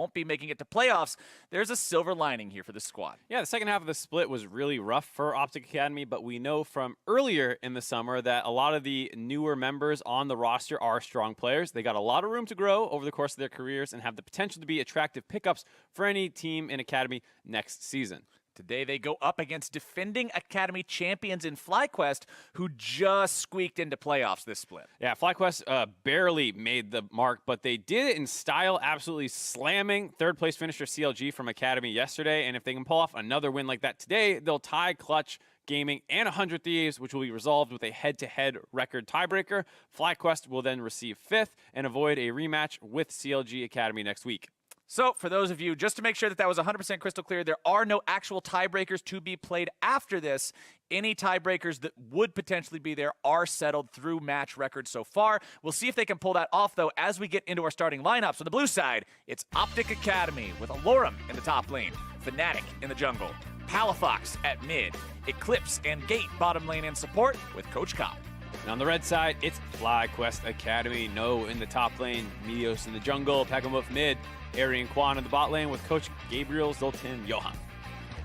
won't be making it to playoffs, there's a silver lining here for the squad. Yeah, the second half of the split was really rough for OpTic Academy, but we know from earlier in the summer that a lot of the newer members on the roster are strong players. They got a lot of room to grow over the course of their careers and have the potential to be attractive pickups for any team in Academy next season. Today they go up against defending Academy champions in FlyQuest, who just squeaked into playoffs this split. Yeah, FlyQuest barely made the mark, but they did it in style, absolutely slamming third-place finisher CLG from Academy yesterday. And if they can pull off another win like that today, they'll tie Clutch Gaming and 100 Thieves, which will be resolved with a head-to-head record tiebreaker. FlyQuest will then receive 5th and avoid a rematch with CLG Academy next week. So, for those of you, just to make sure that that was 100% crystal clear, there are no actual tiebreakers to be played after this. Any tiebreakers that would potentially be there are settled through match records so far. We'll see if they can pull that off, though, as we get into our starting lineups. On the blue side, it's OpTic Academy with Alorum in the top lane, Fnatic in the jungle, Palafox at mid, Eclipse and Gate bottom lane and support with Coach Cop. And on the red side, it's FlyQuest Academy. No in the top lane, Meteos in the jungle, Pekamwolf mid, Arian Kwan in the bot lane with Coach Gabriel Zoltan Johan.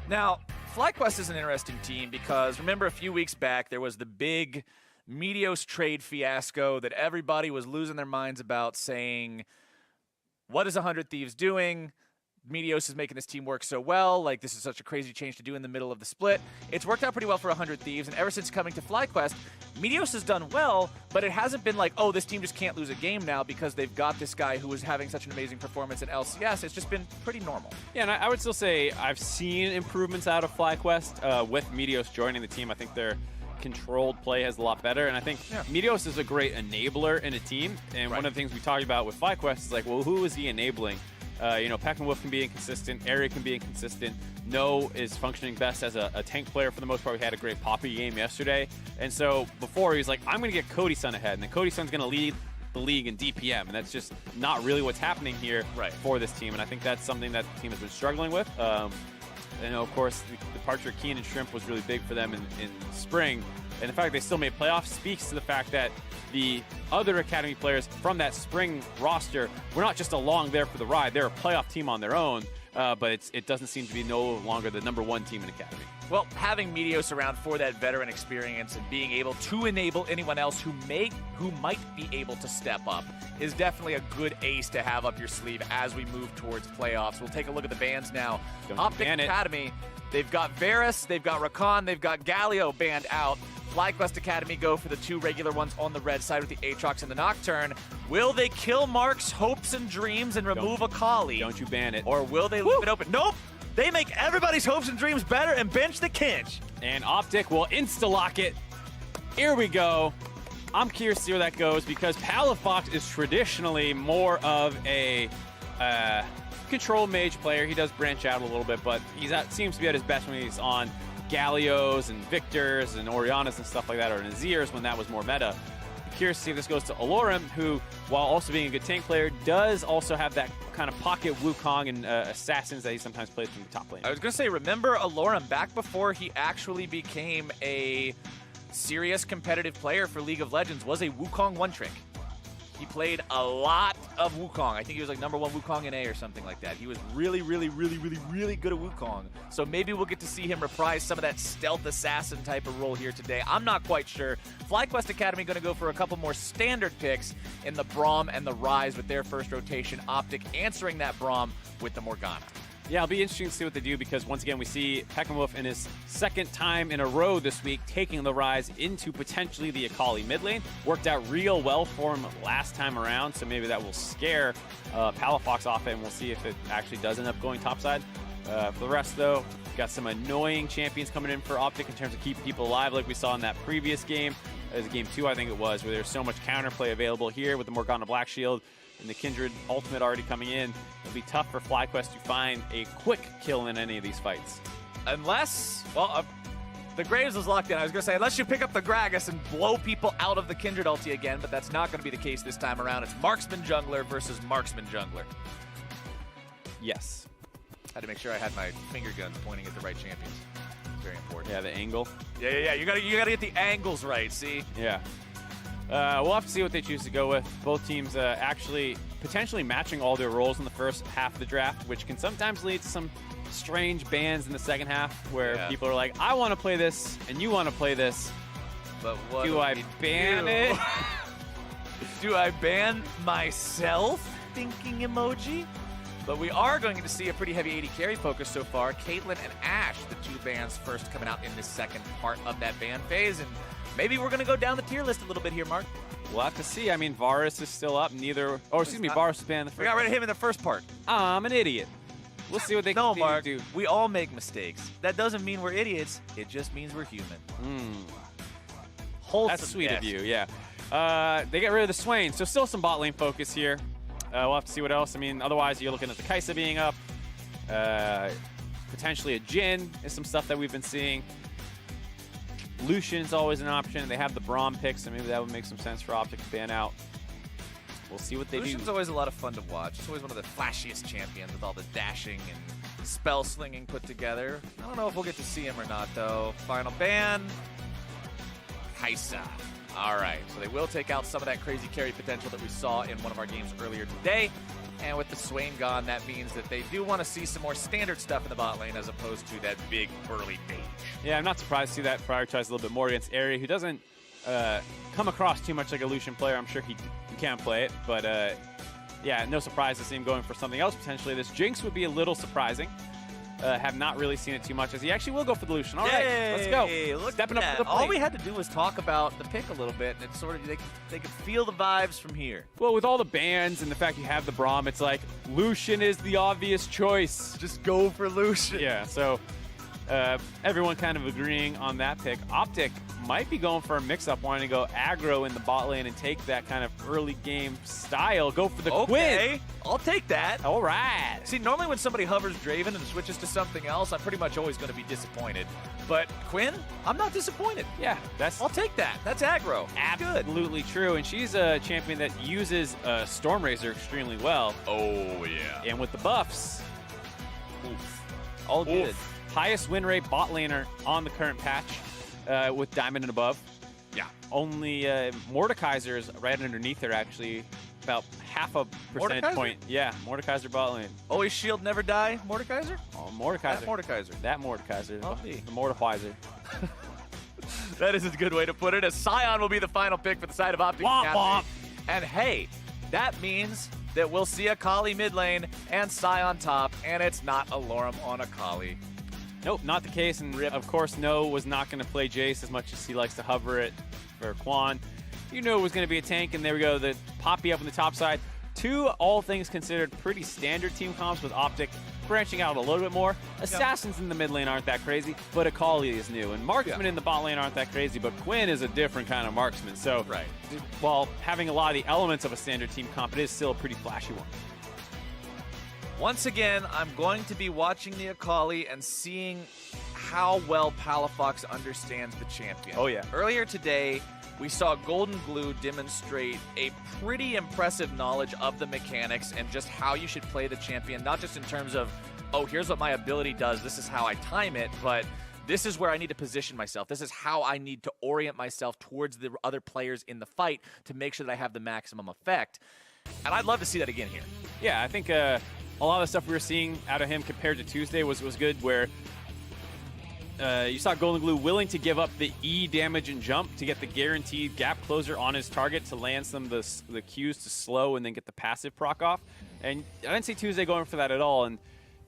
Now, FlyQuest is an interesting team because remember a few weeks back there was the big Meteos trade fiasco that everybody was losing their minds about, saying, what is 100 Thieves doing? Meteos is making this team work so well. Like, this is such a crazy change to do in the middle of the split. It's worked out pretty well for 100 Thieves, and ever since coming to FlyQuest, Meteos has done well, but it hasn't been like, oh, this team just can't lose a game now because they've got this guy who was having such an amazing performance in LCS. It's just been pretty normal. Yeah, and I would still say I've seen improvements out of FlyQuest with Meteos joining the team. I think their controlled play has a lot better, and I think Meteos is a great enabler in a team, and one of the things we talked about with FlyQuest is like, well, who is he enabling? Pekamwolf can be inconsistent. Ari can be inconsistent. No is functioning best as a tank player for the most part. We had a great Poppy game yesterday. And so before, he's like, I'm going to get Cody Sun ahead. And then Cody Sun's going to lead the league in DPM. And that's just not really what's happening here for this team. And I think that's something that the team has been struggling with. And, of course, the departure of Keen and Shrimp was really big for them in spring. And the fact they still made playoffs speaks to the fact that the other Academy players from that spring roster were not just along there for the ride. They're a playoff team on their own, but it doesn't seem to be no longer the #1 team in Academy. Well, having Meteos around for that veteran experience and being able to enable anyone else who might be able to step up is definitely a good ace to have up your sleeve as we move towards playoffs. We'll take a look at the bans now. OpTic Academy, they've got Varus, they've got Rakan, they've got Galio banned out. FlyQuest Academy go for the 2 regular ones on the red side with the Aatrox and the Nocturne. Will they kill Mark's hopes and dreams and remove Akali? Don't you ban it. Or will they leave it open? Nope! They make everybody's hopes and dreams better and bench the Kinch. And OpTic will insta-lock it. Here we go. I'm curious to see where that goes because Palafox is traditionally more of a control mage player. He does branch out a little bit, but seems to be at his best when he's on Galios and Victors and Orianas and stuff like that, or Nazirs when that was more meta. Curious to see if this goes to Alorum, who, while also being a good tank player, does also have that kind of pocket Wukong and assassins that he sometimes plays from the top lane. I was going to say, remember Alorum back before he actually became a serious competitive player for League of Legends was a Wukong one-trick. He played a lot of Wukong. I think he was like #1 Wukong in A or something like that. He was really, really, really, really, really good at Wukong. So maybe we'll get to see him reprise some of that stealth assassin type of role here today. I'm not quite sure. FlyQuest Academy going to go for a couple more standard picks in the Braum and the Ryze with their first rotation. OpTic answering that Braum with the Morgana. Yeah, it'll be interesting to see what they do because, once again, we see Pekamwolf in his second time in a row this week taking the Ryze into potentially the Akali mid lane. Worked out real well for him last time around, so maybe that will scare Palafox off it, and we'll see if it actually does end up going topside. For the rest, though, we've got some annoying champions coming in for OpTic in terms of keeping people alive like we saw in that previous game. It was game 2, I think it was, where there's so much counterplay available here with the Morgana Black Shield and the Kindred ultimate already coming in. It'll be tough for FlyQuest to find a quick kill in any of these fights. Unless, well, the Graves is locked in. I was going to say, unless you pick up the Gragas and blow people out of the Kindred ulti again, but that's not going to be the case this time around. It's Marksman Jungler versus Marksman Jungler. Yes. Had to make sure I had my finger guns pointing at the right champions. Very important. Yeah, the angle. Yeah. You gotta get the angles right, see? Yeah. We'll have to see what they choose to go with. Both teams actually potentially matching all their roles in the first half of the draft, which can sometimes lead to some strange bans in the second half where people are like, I want to play this and you want to play this. But what do I ban it? Do I ban myself? Thinking emoji. But we are going to see a pretty heavy AD carry focus so far. Caitlyn and Ashe, the two bans first coming out in this second part of that ban phase. And maybe we're going to go down the tier list a little bit here, Mark. We'll have to see. I mean, Varus is still up. Varus was banned the first. We got rid of him in the first part. I'm an idiot. We'll see what they can do. We all make mistakes. That doesn't mean we're idiots. It just means we're human. That's sweet of you, yeah. They get rid of the Swain, so still some bot lane focus here. We'll have to see what else. I mean, otherwise, you're looking at the Kai'Sa being up. Potentially a Jhin is some stuff that we've been seeing. Lucian's always an option. They have the Braum pick, so maybe that would make some sense for OpTic to ban out. We'll see what they do. Lucian's always a lot of fun to watch. It's always one of the flashiest champions with all the dashing and spell slinging put together. I don't know if we'll get to see him or not, though. Final ban. Kai'Sa. All right, so they will take out some of that crazy carry potential that we saw in one of our games earlier today. And with the Swain gone, that means that they do want to see some more standard stuff in the bot lane as opposed to that big early mage. Yeah, I'm not surprised to see that prioritized a little bit more against Ari, who doesn't come across too much like a Lucian player. I'm sure he can play it, but yeah, no surprise to see him going for something else potentially. This Jinx would be a little surprising. Have not really seen it too much, as he actually will go for the Lucian. All right, let's go. Stepping up to the plate. All we had to do was talk about the pick a little bit, and it's sort of they could feel the vibes from here. Well, with all the bans and the fact you have the Braum, it's like Lucian is the obvious choice. Just go for Lucian. Yeah, so everyone kind of agreeing on that pick. OpTic might be going for a mix-up, wanting to go aggro in the bot lane and take that kind of early game style. Go for the Quinn. I'll take that. All right. See, normally when somebody hovers Draven and switches to something else, I'm pretty much always going to be disappointed. But Quinn, I'm not disappointed. Yeah, I'll take that. That's aggro. Absolutely true. And she's a champion that uses Stormrazor extremely well. Oh, yeah. And with the buffs, all good. Highest win rate bot laner on the current patch. With Diamond and above. Yeah. Only Mordekaiser is right underneath her, actually. About half a percentage point. Yeah, Mordekaiser bot lane. Always shield, never die, Mordekaiser? Oh, Mordekaiser. That Mordekaiser. The Mordekaiser. That is a good way to put it. As Sion will be the final pick for the side of OpTic. Womp. And hey, that means that we'll see a Kali mid lane and Sion top, and it's not a Lorem on a Kali. Nope, not the case. And of course, No was not going to play Jace as much as he likes to hover it for Quan. You knew it was going to be a tank, and there we go. The Poppy up on the top side. Two, all things considered, pretty standard team comps with OpTic branching out a little bit more. Assassins in the mid lane aren't that crazy, but Akali is new. And marksmen in the bot lane aren't that crazy, but Quinn is a different kind of marksman. So while having a lot of the elements of a standard team comp, it is still a pretty flashy one. Once again, I'm going to be watching the Akali and seeing how well Palafox understands the champion. Oh, yeah. Earlier today, we saw Golden Glue demonstrate a pretty impressive knowledge of the mechanics and just how you should play the champion, not just in terms of, oh, here's what my ability does, this is how I time it, but this is where I need to position myself. This is how I need to orient myself towards the other players in the fight to make sure that I have the maximum effect. And I'd love to see that again here. Yeah, I think a lot of the stuff we were seeing out of him compared to Tuesday was good, where you saw Golden Glue willing to give up the E damage and jump to get the guaranteed gap closer on his target to land some of the Qs to slow and then get the passive proc off. And I didn't see Tuesday going for that at all. And,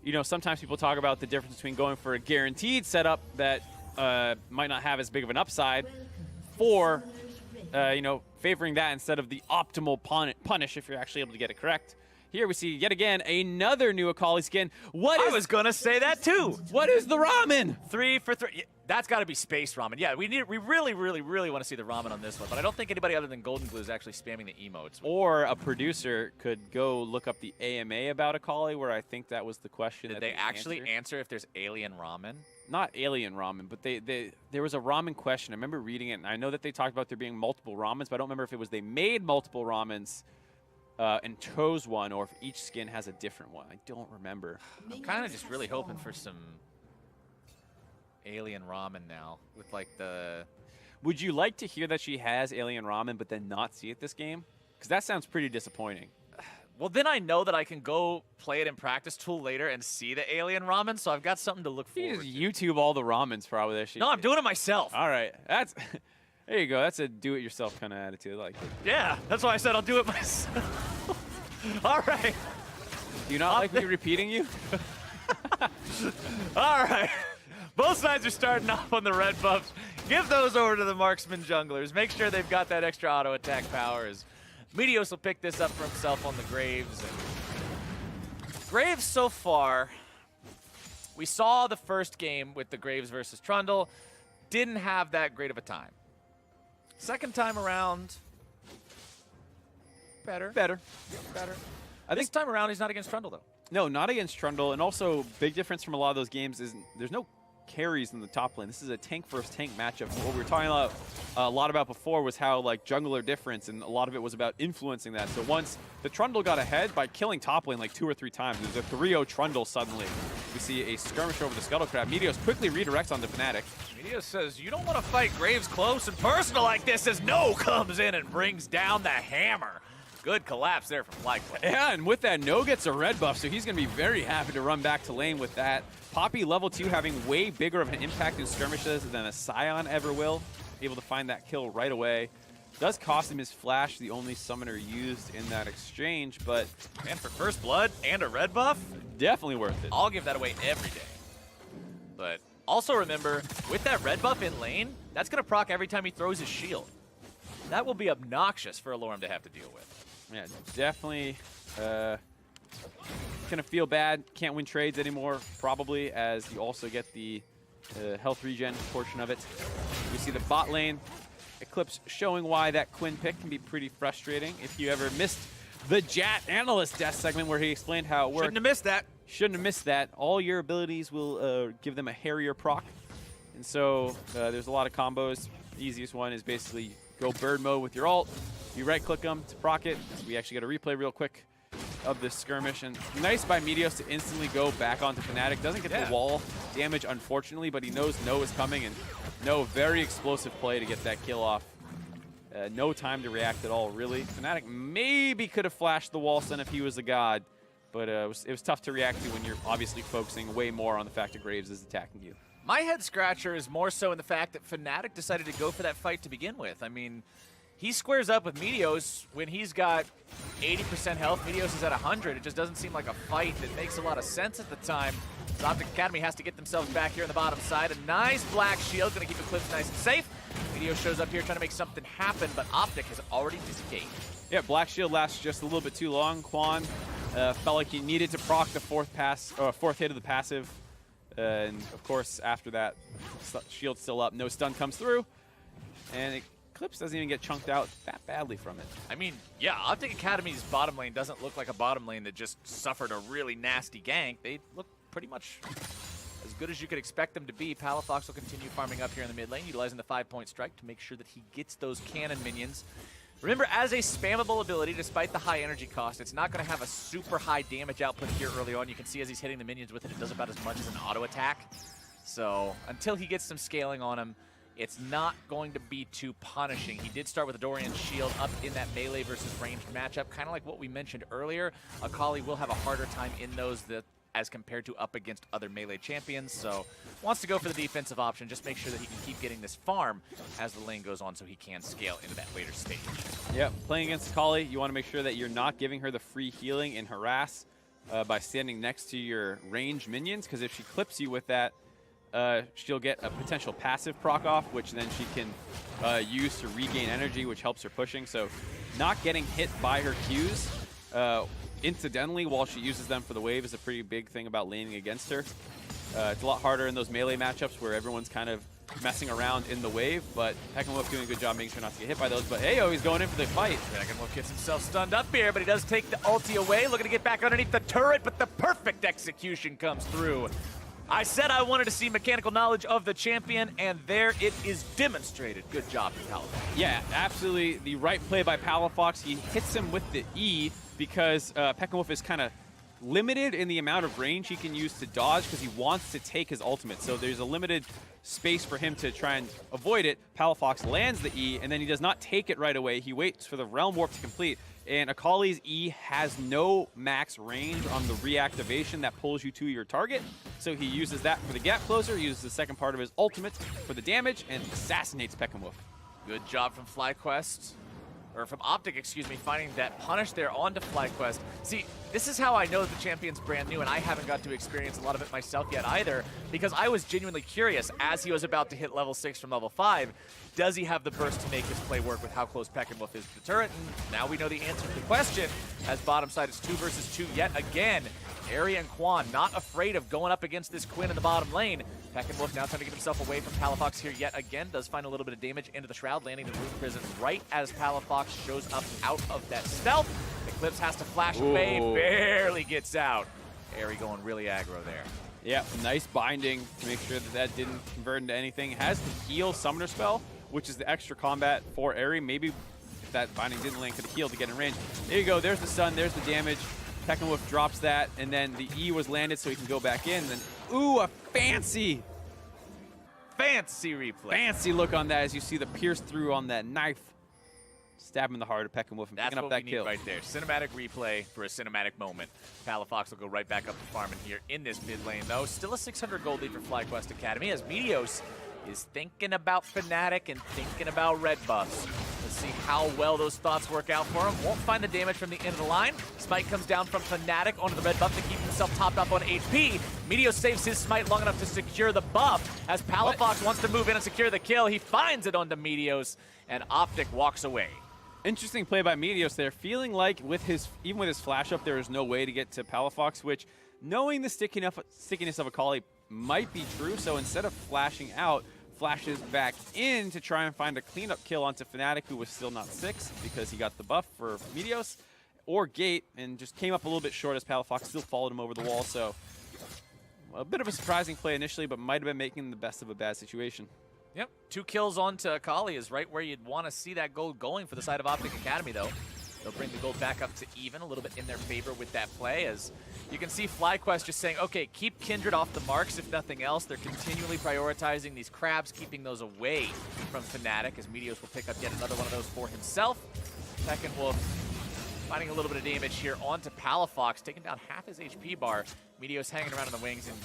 you know, sometimes people talk about the difference between going for a guaranteed setup that might not have as big of an upside for, you know, favoring that instead of the optimal punish if you're actually able to get it correct. Here we see, yet again, another new Akali skin. I was going to say that, too. What is the ramen? 3 for 3. That's got to be space ramen. Yeah, we really want to see the ramen on this one, but I don't think anybody other than Golden Glue is actually spamming the emotes. Or a producer could go look up the AMA about Akali, where I think that was the question. Did they actually answer if there's alien ramen? Not alien ramen, but there was a ramen question. I remember reading it, and I know that they talked about there being multiple ramens, but I don't remember if it was they made multiple ramens and chose one, or if each skin has a different one. I don't remember. I'm kind of just really hoping for some alien ramen now with like the... Would you like to hear that she has alien ramen but then not see it this game? Because that sounds pretty disappointing. Well, then I know that I can go play it in practice tool later and see the alien ramen, so I've got something to look You forward just to. YouTube all the ramens probably. There. No, I'm doing it myself. All right, that's there you go. That's a do-it-yourself kind of attitude. I like it. Yeah, that's why I said I'll do it myself. All right. Do you not like me repeating you? All right. Both sides are starting off on the red buffs. Give those over to the marksman junglers. Make sure they've got that extra auto attack power. As Meteos will pick this up for himself on the Graves. And Graves so far, we saw the first game with the Graves versus Trundle. Didn't have that great of a time. Second time around, better. This time around, he's not against Trundle, though. No, not against Trundle. And also, big difference from a lot of those games is there's no carries in the top lane. This is a tank versus tank matchup. What we were talking about a lot about before was how like jungler difference, and a lot of it was about influencing that. So once the Trundle got ahead by killing top lane like 2 or 3 times, there's a 3-0 Trundle suddenly. We see a skirmish over the Scuttle Crab. Meteos quickly redirects onto Fnatic. Meteos says, you don't want to fight Graves close and personal like this, as No comes in and brings down the hammer. Good collapse there from FlyQuest. Yeah, and with that, No gets a red buff, so he's going to be very happy to run back to lane with that. Poppy level 2 having way bigger of an impact in skirmishes than a Scion ever will. Able to find that kill right away. Does cost him his flash, the only summoner used in that exchange, but... And for first blood and a red buff? Definitely worth it. I'll give that away every day. But also remember, with that red buff in lane, that's going to proc every time he throws his shield. That will be obnoxious for Alorum to have to deal with. Yeah, definitely gonna feel bad. Can't win trades anymore, probably, as you also get the health regen portion of it. We see the bot lane. Eclipse showing why that Quinn pick can be pretty frustrating. If you ever missed the Jat Analyst Death segment where he explained how it worked. Shouldn't have missed that. Shouldn't have missed that. All your abilities will give them a Harrier proc. And so there's a lot of combos. The easiest one is basically go bird mode with your ult. You right-click them to proc it. We actually got a replay real quick of this skirmish. And nice by Meteos to instantly go back onto Fnatic. Doesn't get the wall damage, unfortunately, but he knows No is coming. And No, very explosive play to get that kill off. No time to react at all, really. Fnatic maybe could have flashed the wall stun if he was a god. But it was tough to react to when you're obviously focusing way more on the fact that Graves is attacking you. My head scratcher is more so in the fact that Fnatic decided to go for that fight to begin with. I mean, he squares up with Meteos when he's got 80% health. Meteos is at 100. It just doesn't seem like a fight that makes a lot of sense at the time. So OpTic Academy has to get themselves back here on the bottom side. A nice black shield, going to keep Eclipse nice and safe. Meteos shows up here trying to make something happen, but OpTic has already disengaged. Yeah, black shield lasts just a little bit too long. Quan felt like he needed to proc the fourth hit of the passive. And of course, after that, shield's still up. No stun comes through. And Eclipse doesn't even get chunked out that badly from it. I mean, yeah, OpTic Academy's bottom lane doesn't look like a bottom lane that just suffered a really nasty gank. They look pretty much as good as you could expect them to be. Palafox will continue farming up here in the mid lane, utilizing the 5-point strike to make sure that he gets those cannon minions. Remember, as a spammable ability, despite the high energy cost, it's not going to have a super high damage output here early on. You can see as he's hitting the minions with it, it does about as much as an auto attack. So until he gets some scaling on him, it's not going to be too punishing. He did start with a Dorian shield up in that melee versus ranged matchup, kind of like what we mentioned earlier. Akali will have a harder time in those as compared to up against other melee champions, so wants to go for the defensive option. Just make sure that he can keep getting this farm as the lane goes on so he can scale into that later stage. Yeah, playing against Akali, you want to make sure that you're not giving her the free healing and harass by standing next to your ranged minions, because if she clips you with that, she'll get a potential passive proc off, which then she can use to regain energy, which helps her pushing. So not getting hit by her Qs incidentally while she uses them for the wave is a pretty big thing about laning against her. It's a lot harder in those melee matchups where everyone's kind of messing around in the wave, but Heckenwolf doing a good job making sure not to get hit by those. But Ayo, he's going in for the fight. Heckenwolf gets himself stunned up here, but he does take the ulti away, looking to get back underneath the turret, but the perfect execution comes through. I said I wanted to see mechanical knowledge of the champion, and there it is demonstrated. Good job, Palafox. Yeah, absolutely. The right play by Palafox. He hits him with the E because Heckenwolf is kind of limited in the amount of range he can use to dodge because he wants to take his ultimate. So there's a limited space for him to try and avoid it. Palafox lands the E, and then he does not take it right away. He waits for the Realm Warp to complete. And Akali's E has no max range on the reactivation that pulls you to your target. So he uses that for the gap closer, uses the second part of his ultimate for the damage, and assassinates Pekkenwolf. Good job from FlyQuest. Or from OpTic, excuse me, finding that punish there onto FlyQuest. See, this is how I know that the champion's brand new, and I haven't got to experience a lot of it myself yet either, because I was genuinely curious as he was about to hit level 6 from level 5, does he have the burst to make his play work with how close Pekkenwolf is to the turret? And now we know the answer to the question, as bottom side is 2 versus 2 yet again. Ari and Quan not afraid of going up against this Quinn in the bottom lane. Pekkenwolf now trying to get himself away from Palafox here yet again. Does find a little bit of damage into the Shroud, landing the Rune Prison right as Palafox shows up out of that stealth. Eclipse has to flash away, barely gets out. Ari going really aggro there. Yeah, nice binding to make sure that that didn't convert into anything. Has the heal summoner spell, which is the extra combat for Ari. Maybe if that binding didn't land, could have healed to get in range. There you go, there's the stun, there's the damage. Pekkenwolf drops that, and then the E was landed so he can go back in. Then, ooh, a fancy replay. Fancy look on that as you see the pierce through on that knife. Stab him in the heart of Pekkenwolf and picking up that kill. Right there. Cinematic replay for a cinematic moment. Palafox will go right back up to farming here in this mid lane, though. Still a 600 gold lead for FlyQuest Academy as Meteos is thinking about Fnatic and thinking about red buffs. Let's see how well those thoughts work out for him. Won't find the damage from the end of the line. Smite comes down from Fnatic onto the red buff to keep himself topped up on HP. Meteos saves his Smite long enough to secure the buff. As Palafox wants to move in and secure the kill, he finds it onto Meteos, and OpTic walks away. Interesting play by Meteos there, feeling like even with his flash up, there is no way to get to Palafox, which, knowing the stickiness of Akali might be true, so instead of flashing out, flashes back in to try and find a cleanup kill onto Fnatic, who was still not 6 because he got the buff for Meteos, or Gate, and just came up a little bit short as Palafox still followed him over the wall. So a bit of a surprising play initially, but might have been making the best of a bad situation. Yep, 2 kills onto Akali is right where you'd want to see that gold going for the side of OpTic Academy, though. They'll bring the gold back up to even, a little bit in their favor with that play, as you can see FlyQuest just saying, okay, keep Kindred off the marks if nothing else. They're continually prioritizing these crabs, keeping those away from Fnatic, as Meteos will pick up yet another one of those for himself. Pekkenwolf finding a little bit of damage here onto Palafox, taking down half his HP bar. Meteos hanging around in the wings, and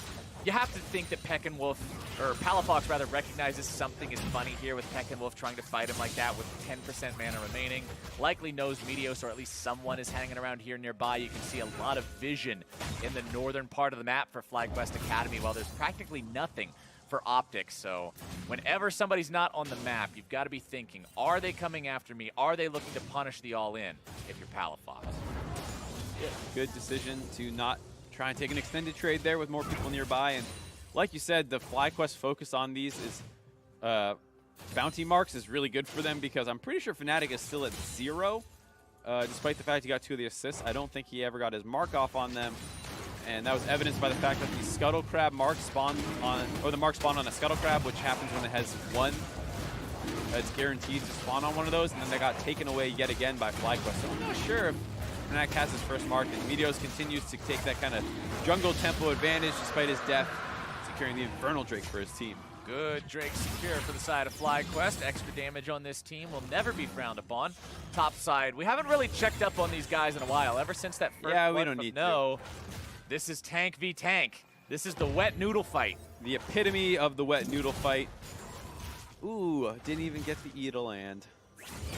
you have to think that Pekkenwolf, or Palafox rather, recognizes something is funny here with Pekkenwolf trying to fight him like that with 10% mana remaining. Likely knows Meteos, or at least someone is hanging around here nearby. You can see a lot of vision in the northern part of the map for FlyQuest Academy, while there's practically nothing for OpTic. So whenever somebody's not on the map, you've got to be thinking, are they coming after me? Are they looking to punish the all-in if you're Palafox? Yeah, good decision to not try and take an extended trade there with more people nearby. And like you said, the FlyQuest focus on these is bounty marks is really good for them, because I'm pretty sure Fnatic is still at 0. Despite the fact he got 2 of the assists, I don't think he ever got his mark off on them. And that was evidenced by the fact that the Scuttle Crab mark spawned on, or the mark spawned on a Scuttle Crab, which happens when it has 1. It's guaranteed to spawn on one of those, and then they got taken away yet again by FlyQuest. So I'm not sure if Fnatic has his first mark, and Meteos continues to take that kind of jungle tempo advantage despite his death, securing the Infernal Drake for his team. Good Drake secure for the side of FlyQuest. Extra damage on this team will never be frowned upon. Top side, we haven't really checked up on these guys in a while. Ever since that first we don't need to. This is tank v tank. This is the wet noodle fight. The epitome of the wet noodle fight. Ooh, didn't even get the E to land.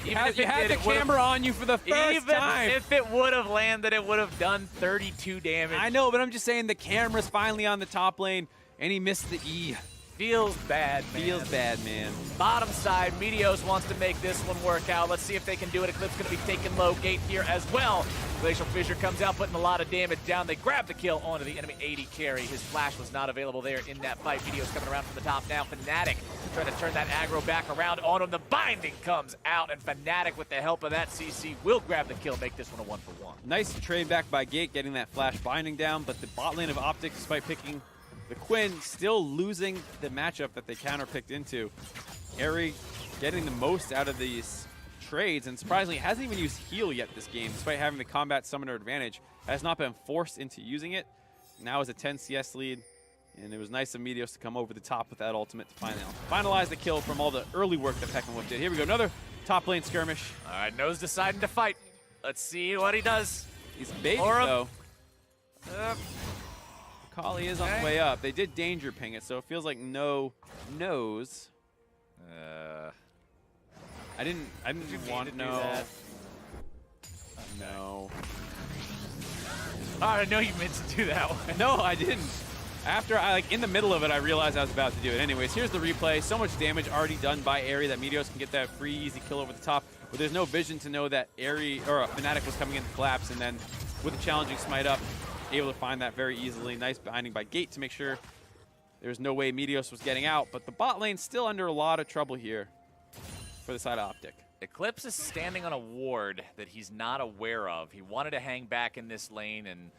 You had the camera on you for the first time. Even if it would have landed, it would have done 32 damage. I know, but I'm just saying the camera's finally on the top lane, and he missed the E. Feels bad, man. Feels bad, man. Bottom side, Meteos wants to make this one work out. Let's see if they can do it. Eclipse going to be taking low gate here as well. Glacial Fissure comes out, putting a lot of damage down. They grab the kill onto the enemy 80 carry. His flash was not available there in that fight. Meteos coming around from the top now. Fnatic trying to turn that aggro back around on him. The binding comes out, and Fnatic, with the help of that CC, will grab the kill, make this one a 1-for-1. Nice trade back by Gate, getting that flash binding down, but the bot lane of OpTic, despite picking the Quinn, still losing the matchup that they counter-picked into. Ari getting the most out of these trades, and surprisingly hasn't even used heal yet this game, despite having the combat summoner advantage. Has not been forced into using it. Now is a 10 CS lead, and it was nice of Meteos to come over the top with that ultimate to finalize the kill from all the early work that Pekkenwolf did. Here we go, another top lane skirmish. All right, Nose deciding to fight. Let's see what he does. He's baiting, though. Akali is on the way up. They did danger ping it, so it feels like no knows. I didn't want to know. No. Oh, I know you meant to do that one. No, I didn't. After in the middle of it, I realized I was about to do it. Anyways, here's the replay. So much damage already done by Aerie that Meteos can get that free, easy kill over the top. But there's no vision to know that Aerie or Fnatic was coming in to collapse, and then with a challenging smite up, able to find that very easily. Nice binding by Gate to make sure there's no way Meteos was getting out. But the bot lane still under a lot of trouble here for the side of OpTic. Eclipse is standing on a ward that he's not aware of. He wanted to hang back in this lane and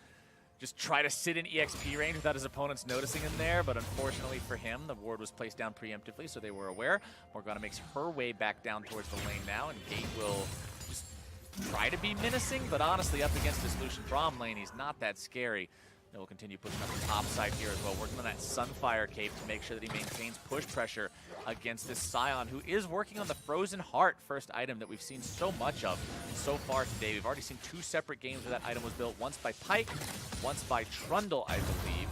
just try to sit in EXP range without his opponents noticing him there, but unfortunately for him, the ward was placed down preemptively, so they were aware. Morgana makes her way back down towards the lane now, and Gate will just try to be menacing, but honestly, up against this Lucian Braum lane, he's not that scary. They will continue pushing up the top side here as well, working on that Sunfire cape to make sure that he maintains push pressure against this Scion, who is working on the Frozen Heart, first item that we've seen so much of so far today. We've already seen 2 separate games where that item was built, once by Pyke, once by Trundle, I believe.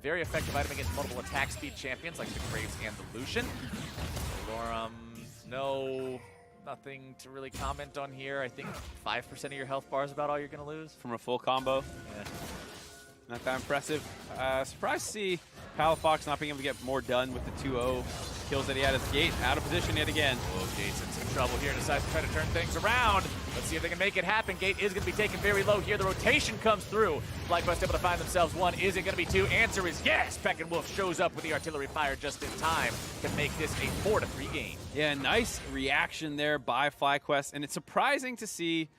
Very effective item against multiple attack speed champions like the Graves and the Lucian. No, nothing to really comment on here. I think 5% of your health bar is about all you're going to lose. From a full combo. Yeah. Not that impressive. Surprised to see Palafox not being able to get more done with the 2-0 kills that he had at the Gate. Out of position yet again. Oh, Gate's in some trouble here. Decides to try to turn things around. Let's see if they can make it happen. Gate is going to be taken very low here. The rotation comes through. FlyQuest able to find themselves 1. Is it going to be 2? Answer is yes. Peckinwolf shows up with the artillery fire just in time to make this a 4-3 game. Yeah, nice reaction there by FlyQuest. And it's surprising to see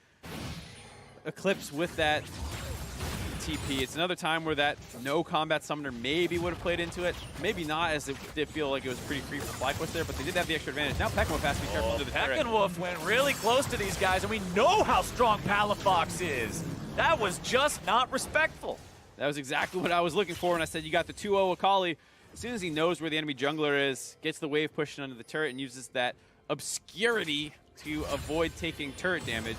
Eclipse with that TP. It's another time where that no combat summoner maybe would have played into it. Maybe not, as it did feel like it was pretty free for FlyQuest there, but they did have the extra advantage. Now Peckinwolf has to be careful under the turret. Peckinwolf went really close to these guys, and we know how strong Palafox is. That was just not respectful. That was exactly what I was looking for when I said you got the 2-0 Akali. As soon as he knows where the enemy jungler is, gets the wave pushing under the turret and uses that obscurity to avoid taking turret damage.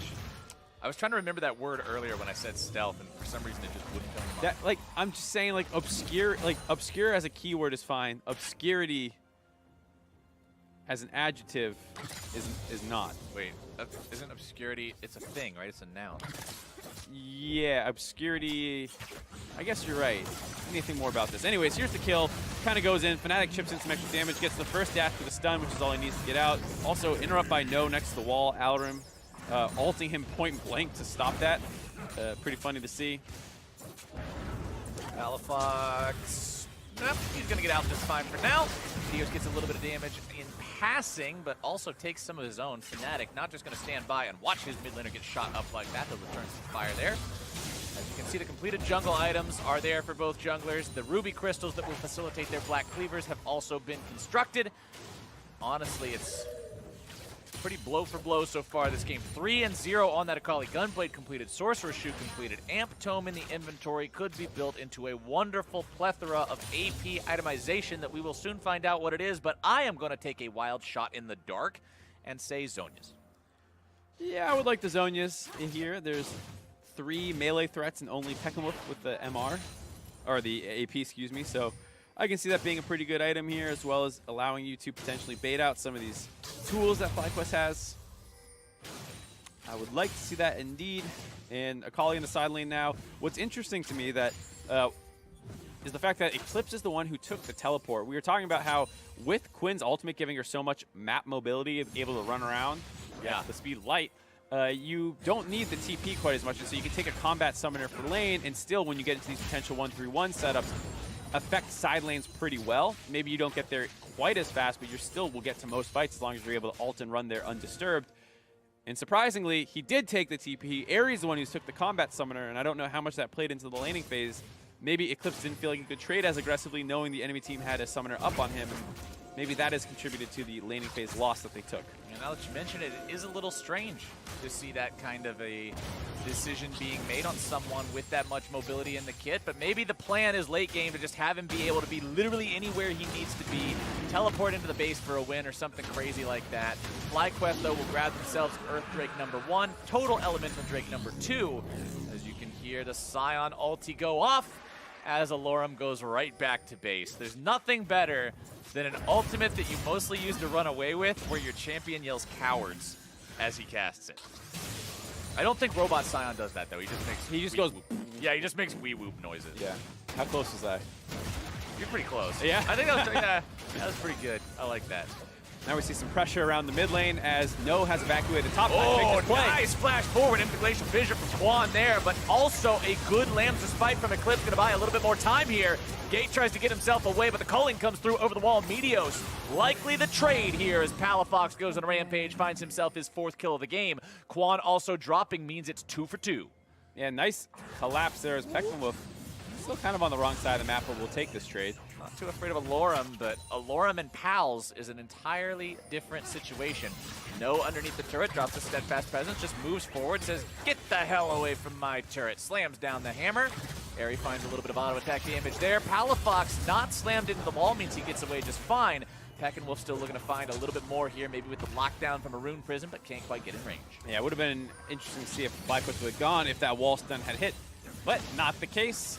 I was trying to remember that word earlier when I said stealth, and for some reason it just wouldn't come to mind. Like, I'm just saying, like, obscure as a keyword is fine. Obscurity as an adjective is not. Wait, isn't obscurity, it's a thing, right? It's a noun. Yeah, obscurity, I guess you're right. Anything more about this? Anyways, here's the kill. Kind of goes in. Fnatic chips in some extra damage, gets the first dash with a stun, which is all he needs to get out. Also, interrupt by No next to the wall. Alarim ulting him point blank to stop that. Pretty funny to see. Palafox, nope, he's going to get out just fine for now. Dios gets a little bit of damage in passing, but also takes some of his own. Fnatic not just going to stand by and watch his mid laner get shot up like that. They'll return some fire there. As you can see, the completed jungle items are there for both junglers. The ruby crystals that will facilitate their black cleavers have also been constructed. Honestly, it's pretty blow for blow so far this game. 3-0 on that Akali Gunblade completed, Sorcerer's Shoe completed, Amp Tome in the inventory could be built into a wonderful plethora of AP itemization that we will soon find out what it is, but I am going to take a wild shot in the dark and say Zhonya's. Yeah, I would like the Zhonya's in here. There's 3 melee threats and only Peckinwolf with the MR, or the AP, excuse me, so I can see that being a pretty good item here, as well as allowing you to potentially bait out some of these tools that FlyQuest has. I would like to see that indeed. And Akali in the side lane now. What's interesting to me that is the fact that Eclipse is the one who took the teleport. We were talking about how with Quinn's ultimate giving her so much map mobility, able to run around at the speed of light, you don't need the TP quite as much. And so you can take a combat summoner for lane, and still when you get into these potential 1-3-1 setups, affect side lanes pretty well. Maybe you don't get there quite as fast, but you still will get to most fights as long as you're able to ult and run there undisturbed. And surprisingly, he did take the TP. Aerie's the one who took the combat summoner, and I don't know how much that played into the laning phase. Maybe Eclipse didn't feel like he could trade as aggressively, knowing the enemy team had a summoner up on him. maybe that has contributed to the laning phase loss that they took. And now that you mention it, it is a little strange to see that kind of a decision being made on someone with that much mobility in the kit, but maybe the plan is late game to just have him be able to be literally anywhere he needs to be, teleport into the base for a win or something crazy like that. FlyQuest, though, will grab themselves Earth Drake #1, Total Elemental Drake #2. As you can hear the Scion ulti go off as Alorum goes right back to base. There's nothing better than an ultimate that you mostly use to run away with where your champion yells cowards as he casts it. I don't think Robot Scion does that, though. He just goes, yeah, he just makes wee whoop noises. Yeah. How close was that? You're pretty close. Yeah. I think that was pretty good. I like that. Now we see some pressure around the mid lane as No has evacuated the top side. Oh, nice flash forward into Glacial Fissure from Quan there, but also a good Lamb's Respite from Eclipse. Going to buy a little bit more time here. Gate tries to get himself away, but the culling comes through over the wall. Meteos likely the trade here as Palafox goes on a rampage, finds himself his 4th kill of the game. Quan also dropping means it's 2 for 2. Yeah, nice collapse there as Peckenwolf still kind of on the wrong side of the map, but will take this trade. Not too afraid of Alorum, but Alorum and Pals is an entirely different situation. No underneath the turret, drops a steadfast presence, just moves forward, says, get the hell away from my turret. Slams down the hammer. Airy finds a little bit of auto attack damage there. Palafox not slammed into the wall means he gets away just fine. Peckenwolf still looking to find a little bit more here, maybe with the lockdown from a Rune Prison, but can't quite get in range. Yeah, it would have been interesting to see if FlyQuest would have gone if that wall stun had hit. But not the case.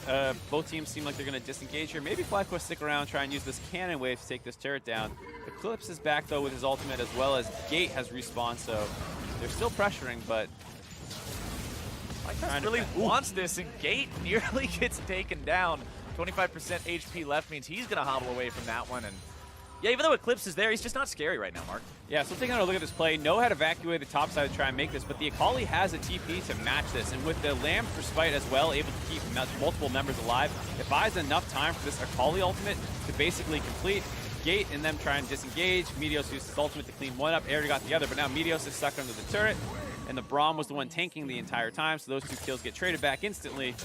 Both teams seem like they're going to disengage here. Maybe FlyQuest stick around, try and use this cannon wave to take this turret down. Eclipse is back, though, with his ultimate, as well as Gate has respawned, so they're still pressuring, but... FlyQuest really wants this, and Gate nearly gets taken down. 25% HP left means he's going to hobble away from that one, and yeah, even though Eclipse is there, he's just not scary right now, Mark. Yeah, so taking a look at this play, No had evacuated the top side to try and make this, but the Akali has a TP to match this, and with the Lamb's Respite as well, able to keep multiple members alive, it buys enough time for this Akali ultimate to basically complete. Gate and them try and disengage. Meteos used his ultimate to clean one up. Airy got the other, but now Meteos is stuck under the turret, and the Braum was the one tanking the entire time, so those 2 kills get traded back instantly.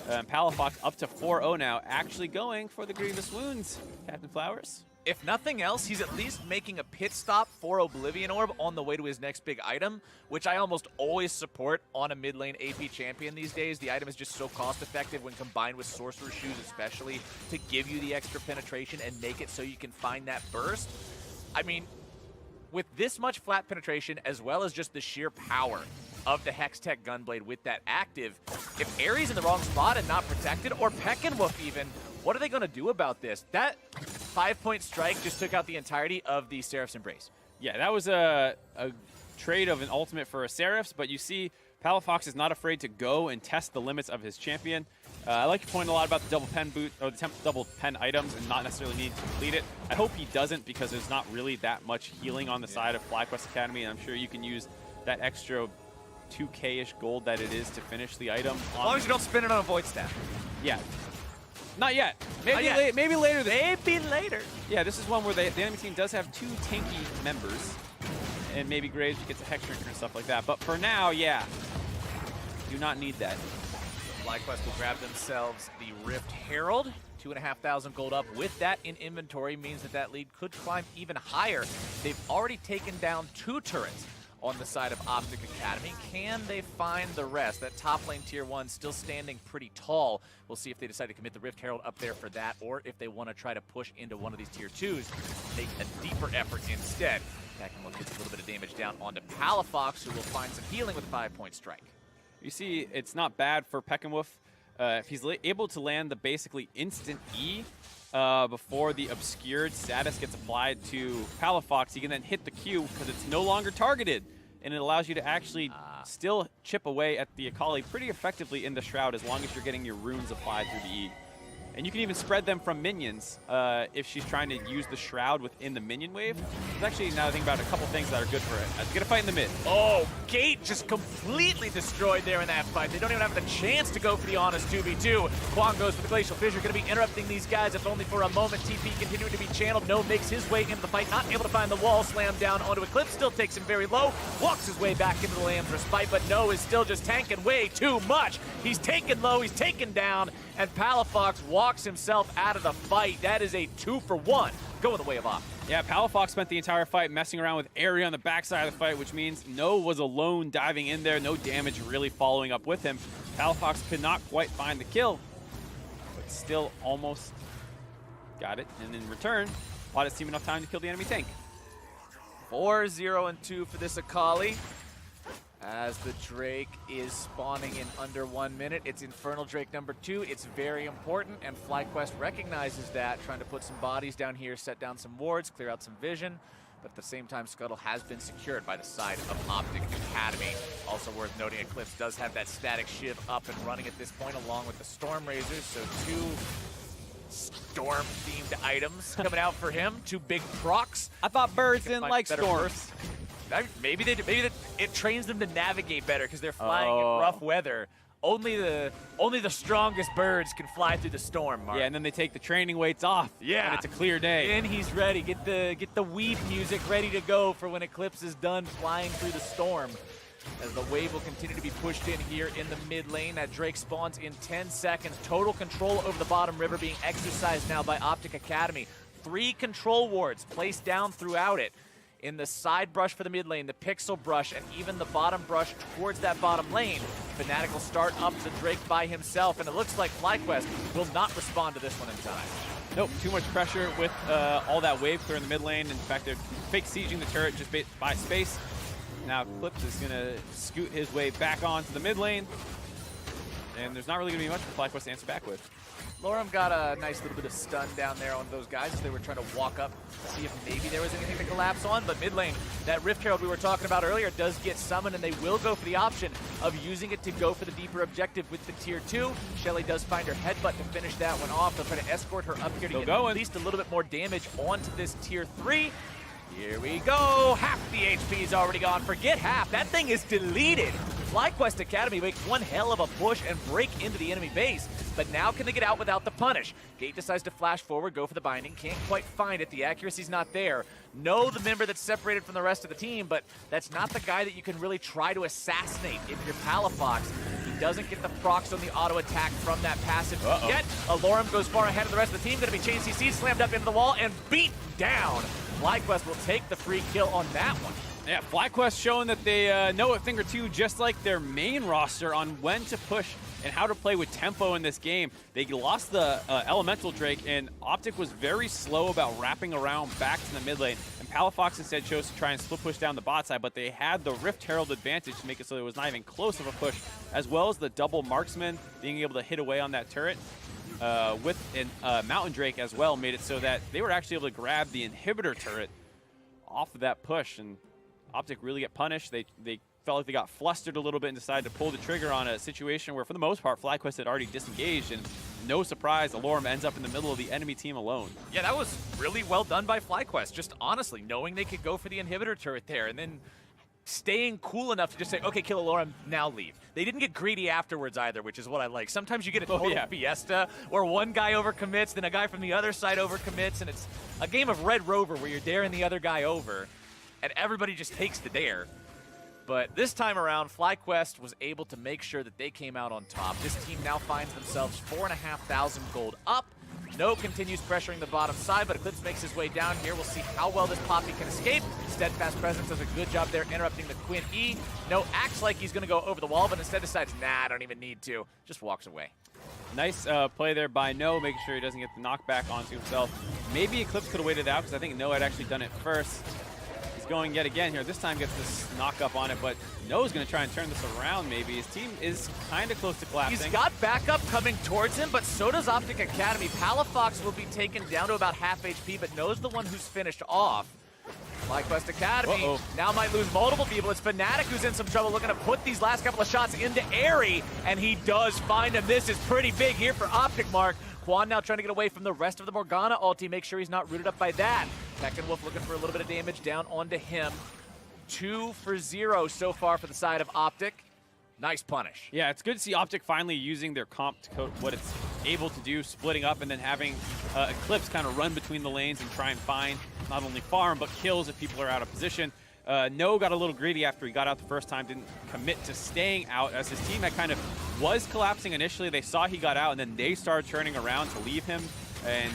Palafox up to 4-0 now, actually going for the Grievous Wounds. Captain Flowers? If nothing else, he's at least making a pit stop for Oblivion Orb on the way to his next big item, which I almost always support on a mid lane AP champion these days. The item is just so cost effective when combined with Sorcerer's Shoes especially to give you the extra penetration and make it so you can find that burst. I mean, with this much flat penetration as well as just the sheer power of the Hextech Gunblade with that active, if Ares in the wrong spot and not protected, or Peckenwolf even, what are they going to do about this? That 5-point strike just took out the entirety of the Seraph's Embrace. Yeah, that was a trade of an ultimate for a Seraph's, but you see Palafox is not afraid to go and test the limits of his champion. I like your point a lot about the double pen boot, or the double pen items, and not necessarily need to complete it. I hope he doesn't, because there's not really that much healing on the side of FlyQuest Academy, and I'm sure you can use that extra 2K-ish gold that it is to finish the item. As long as you don't spend it on a Void Staff. Yeah. Not yet. Maybe, Not yet. Maybe later. Maybe later. Yeah, this is one where the enemy team does have 2 tanky members, and maybe Graves gets a Hex Drinker and stuff like that. But for now, yeah, do not need that. FlyQuest will grab themselves the Rift Herald. 2,500 gold up. With that in inventory means that that lead could climb even higher. They've already taken down 2 turrets on the side of OpTic Academy. Can they find the rest? That top lane tier 1 still standing pretty tall. We'll see if they decide to commit the Rift Herald up there for that, or if they want to try to push into one of these tier 2s, make a deeper effort instead. Peckenwolf gets a little bit of damage down onto Palafox, who will find some healing with a 5-point strike. You see, it's not bad for Peckenwolf. If he's able to land the basically instant E before the obscured status gets applied to Palafox, he can then hit the Q because it's no longer targeted, and it allows you to actually still chip away at the Akali pretty effectively in the Shroud as long as you're getting your runes applied through the E. And you can even spread them from minions if she's trying to use the Shroud within the minion wave. There's actually, now I think about it, a couple things that are good for it. Get a fight in the mid. Oh, Gate just completely destroyed there in that fight. They don't even have the chance to go for the honest 2v2. Kwon goes for the Glacial Fissure, going to be interrupting these guys, if only for a moment. TP continuing to be channeled. No makes his way into the fight, not able to find the wall. Slammed down onto Eclipse, still takes him very low. Walks his way back into the Lamb's Respite, but No is still just tanking way too much. He's taken low, he's taken down, and Palafox walks himself out of the fight. That is a 2-for-1 go in the way of OpTic. Yeah, Palafox spent the entire fight messing around with area on the backside of the fight, which means No was alone diving in there, no damage really following up with him. Palafox could not quite find the kill, but still almost got it. And in return, bought his team enough time to kill the enemy tank. 4-0-2 for this Akali. As the Drake is spawning in under 1 minute. It's Infernal Drake number 2. It's very important, and FlyQuest recognizes that, trying to put some bodies down here, set down some wards, clear out some vision. But at the same time, Scuttle has been secured by the side of OpTic Academy. Also worth noting, Eclipse does have that static shiv up and running at this point, along with the Storm Razors, so 2 storm-themed items coming out for him. 2 big procs. I thought birds didn't like storms. Maybe it trains them to navigate better because they're flying in rough weather. Only the strongest birds can fly through the storm, Mark. Yeah, and then they take the training weights off. Yeah, and it's a clear day. And he's ready. Get the weed music ready to go for when Eclipse is done flying through the storm. As the wave will continue to be pushed in here in the mid lane. That Drake spawns in 10 seconds. Total control over the bottom river being exercised now by OpTic Academy. 3 control wards placed down throughout it. In the side brush for the mid lane, the pixel brush, and even the bottom brush towards that bottom lane. Fnatic will start up the Drake by himself, and it looks like FlyQuest will not respond to this one in time. Nope, too much pressure with all that wave clear in the mid lane. In fact, they're fake sieging the turret just by space. Now Eclipse is going to scoot his way back onto the mid lane, and there's not really going to be much for FlyQuest to answer back with. Loram got a nice little bit of stun down there on those guys as they were trying to walk up to see if maybe there was anything to collapse on. But mid lane, that Rift Herald we were talking about earlier does get summoned, and they will go for the option of using it to go for the deeper objective with the tier 2. Shelly does find her headbutt to finish that one off. They'll try to escort her up here to get at least a little bit more damage onto this tier 3. Here we go. Half the HP is already gone. Forget half. That thing is deleted. FlyQuest Academy makes one hell of a push and break into the enemy base. But now can they get out without the punish? Gate decides to flash forward, go for the binding. Can't quite find it. The accuracy's not there. No, the member that's separated from the rest of the team, but that's not the guy that you can really try to assassinate if you're Palafox. He doesn't get the procs on the auto attack from that passive yet. Alorum goes far ahead of the rest of the team. Going to be chain CC, slammed up into the wall, and beat down. FlyQuest will take the free kill on that one. Yeah, FlyQuest showing that they know a thing or two, just like their main roster, on when to push and how to play with tempo in this game. They lost the Elemental Drake, and OpTic was very slow about wrapping around back to the mid lane. And Palafox instead chose to try and split push down the bot side, but they had the Rift Herald advantage to make it so it was not even close of a push, as well as the double marksman being able to hit away on that turret. With a Mountain Drake as well, made it so that they were actually able to grab the inhibitor turret off of that push, and OpTic really get punished. They felt like they got flustered a little bit and decided to pull the trigger on a situation where, for the most part, FlyQuest had already disengaged, and no surprise, Alorum ends up in the middle of the enemy team alone. Yeah, that was really well done by FlyQuest, just honestly, knowing they could go for the inhibitor turret there, and then staying cool enough to just say, okay, kill Alorum, now leave. They didn't get greedy afterwards either, which is what I like. Sometimes you get a total fiesta where one guy overcommits, then a guy from the other side overcommits, and it's a game of Red Rover where you're daring the other guy over, and everybody just takes the dare. But this time around, FlyQuest was able to make sure that they came out on top. This team now finds themselves 4,500 gold up. No continues pressuring the bottom side, but Eclipse makes his way down here. We'll see how well this Poppy can escape. Steadfast Presence does a good job there interrupting the Quinn E. No, acts like he's going to go over the wall, but instead decides, nah, I don't even need to. Just walks away. Nice play there by No, making sure he doesn't get the knockback onto himself. Maybe Eclipse could have waited out, because I think No had actually done it first. Going yet again here. This time gets this knock up on it, but No's going to try and turn this around maybe. His team is kind of close to collapsing. He's got backup coming towards him, but so does OpTic Academy. Palafox will be taken down to about half HP, but No's the one who's finished off. FlyQuest Academy now might lose multiple people. It's Fnatic who's in some trouble, looking to put these last couple of shots into Airy, and he does find him. This is pretty big here for OpTic, Mark. Quan now trying to get away from the rest of the Morgana ulti, make sure he's not rooted up by that. Wolf looking for a little bit of damage down onto him. 2 for 0 so far for the side of OpTic. Nice punish. Yeah, it's good to see OpTic finally using their comp to code what it's able to do, splitting up and then having Eclipse kind of run between the lanes and try and find not only farm, but kills if people are out of position. No got a little greedy after he got out the first time, didn't commit to staying out, as his team had kind of was collapsing initially. They saw he got out, and then they started turning around to leave him, and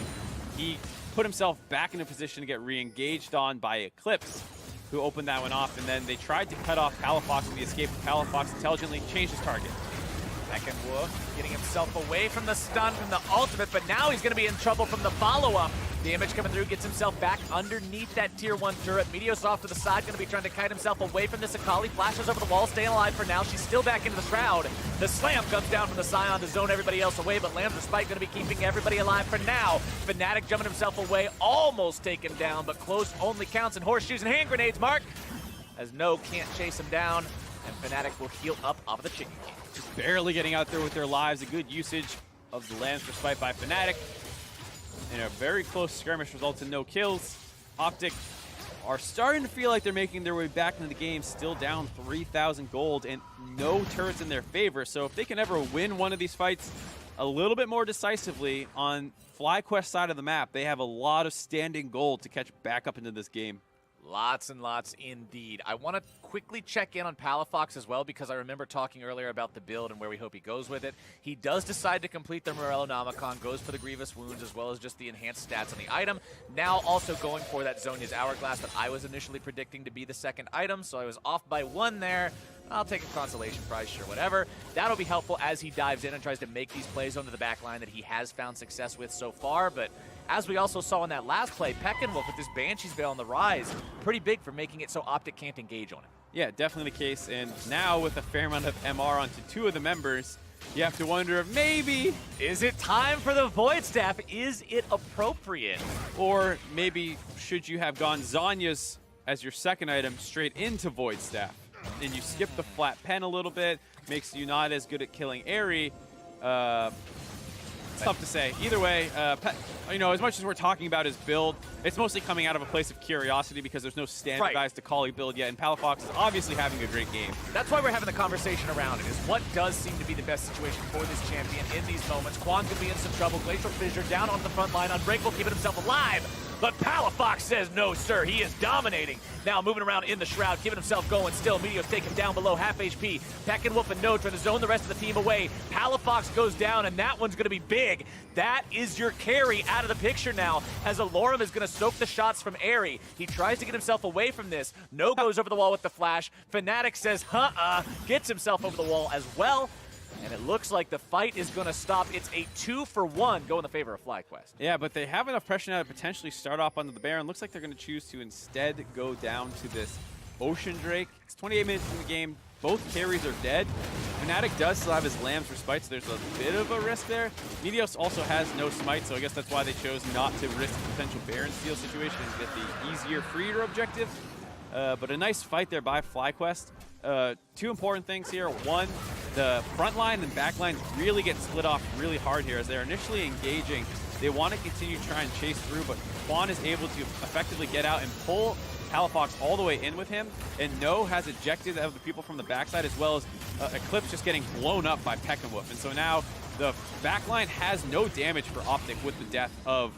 he put himself back in a position to get re-engaged on by Eclipse, who opened that one off, and then they tried to cut off Palafox in the escape. Palafox intelligently changed his target. FlyQuest getting himself away from the stun from the ultimate, but now he's going to be in trouble from the follow-up. Damage coming through, gets himself back underneath that tier 1 turret. Meteos off to the side, going to be trying to kite himself away from this Akali. Flashes over the wall, staying alive for now. She's still back into the shroud. The slam comes down from the Scion to zone everybody else away, but Lamb's Respite going to be keeping everybody alive for now. Fnatic jumping himself away, almost taken down, but close only counts, and horseshoes and hand grenades, Mark, as No can't chase him down, and Fnatic will heal up off of the Chicken King. Just barely getting out there with their lives. A good usage of the Lamb's Respite by Fnatic. And a very close skirmish results in no kills. OpTic are starting to feel like they're making their way back into the game, still down 3,000 gold and no turrets in their favor. So if they can ever win one of these fights a little bit more decisively on FlyQuest side of the map, they have a lot of standing gold to catch back up into this game. Lots and lots indeed. I want to quickly check in on Palafox as well, because I remember talking earlier about the build and where we hope he goes with it. He does decide to complete the Morellonomicon, goes for the Grievous Wounds as well as just the enhanced stats on the item. Now also going for that Zhonya's Hourglass that I was initially predicting to be the second item, so I was off by 1 there. I'll take a consolation prize, sure, whatever. That'll be helpful as he dives in and tries to make these plays onto the back line that he has found success with so far, but as we also saw in that last play, Peckinwolf with this Banshee's Veil on the rise, pretty big for making it so OpTic can't engage on it. Yeah, definitely the case. And now with a fair amount of MR onto 2 of the members, you have to wonder if maybe... Is it time for the Void Staff? Is it appropriate? Or maybe should you have gone Zhonya's as your second item straight into Void Staff? And you skip the flat pen a little bit, makes you not as good at killing Airy. It's tough to say. Either way, you know, as much as we're talking about his build, it's mostly coming out of a place of curiosity because there's no standardized Akali build yet, and Palafox is obviously having a great game. That's why we're having the conversation around it, is what does seem to be the best situation for this champion in these moments. Quan could be in some trouble. Glacial Fissure down on the front line. Unbreakable keeping himself alive. But Palafox says no, sir. He is dominating. Now moving around in the shroud, giving himself going still. Meteos take him down below half HP. Peckinwolf and No trying to zone the rest of the team away. Palafox goes down, and that one's going to be big. That is your carry out of the picture now, as Alorum is going to soak the shots from Airy. He tries to get himself away from this. No goes over the wall with the flash. Fnatic says, gets himself over the wall as well. And it looks like the fight is going to stop. It's a 2-for-1 go in the favor of FlyQuest. Yeah, but they have enough pressure now to potentially start off onto the Baron. Looks like they're going to choose to instead go down to this Ocean Drake. It's 28 minutes in the game. Both carries are dead. Fnatic does still have his Lamb's Respite, so there's a bit of a risk there. Meteos also has no Smite, so I guess that's why they chose not to risk a potential Baron steal situation and get the easier freer objective. But a nice fight there by FlyQuest. 2 important things here. One, the front line and back lines really get split off really hard here as they're initially engaging. They want to continue to try and chase through, but Quan is able to effectively get out and pull Palafox all the way in with him, and No has ejected of the people from the backside, as well as Eclipse just getting blown up by Peckinwolf. And so now the backline has no damage for OpTic with the death of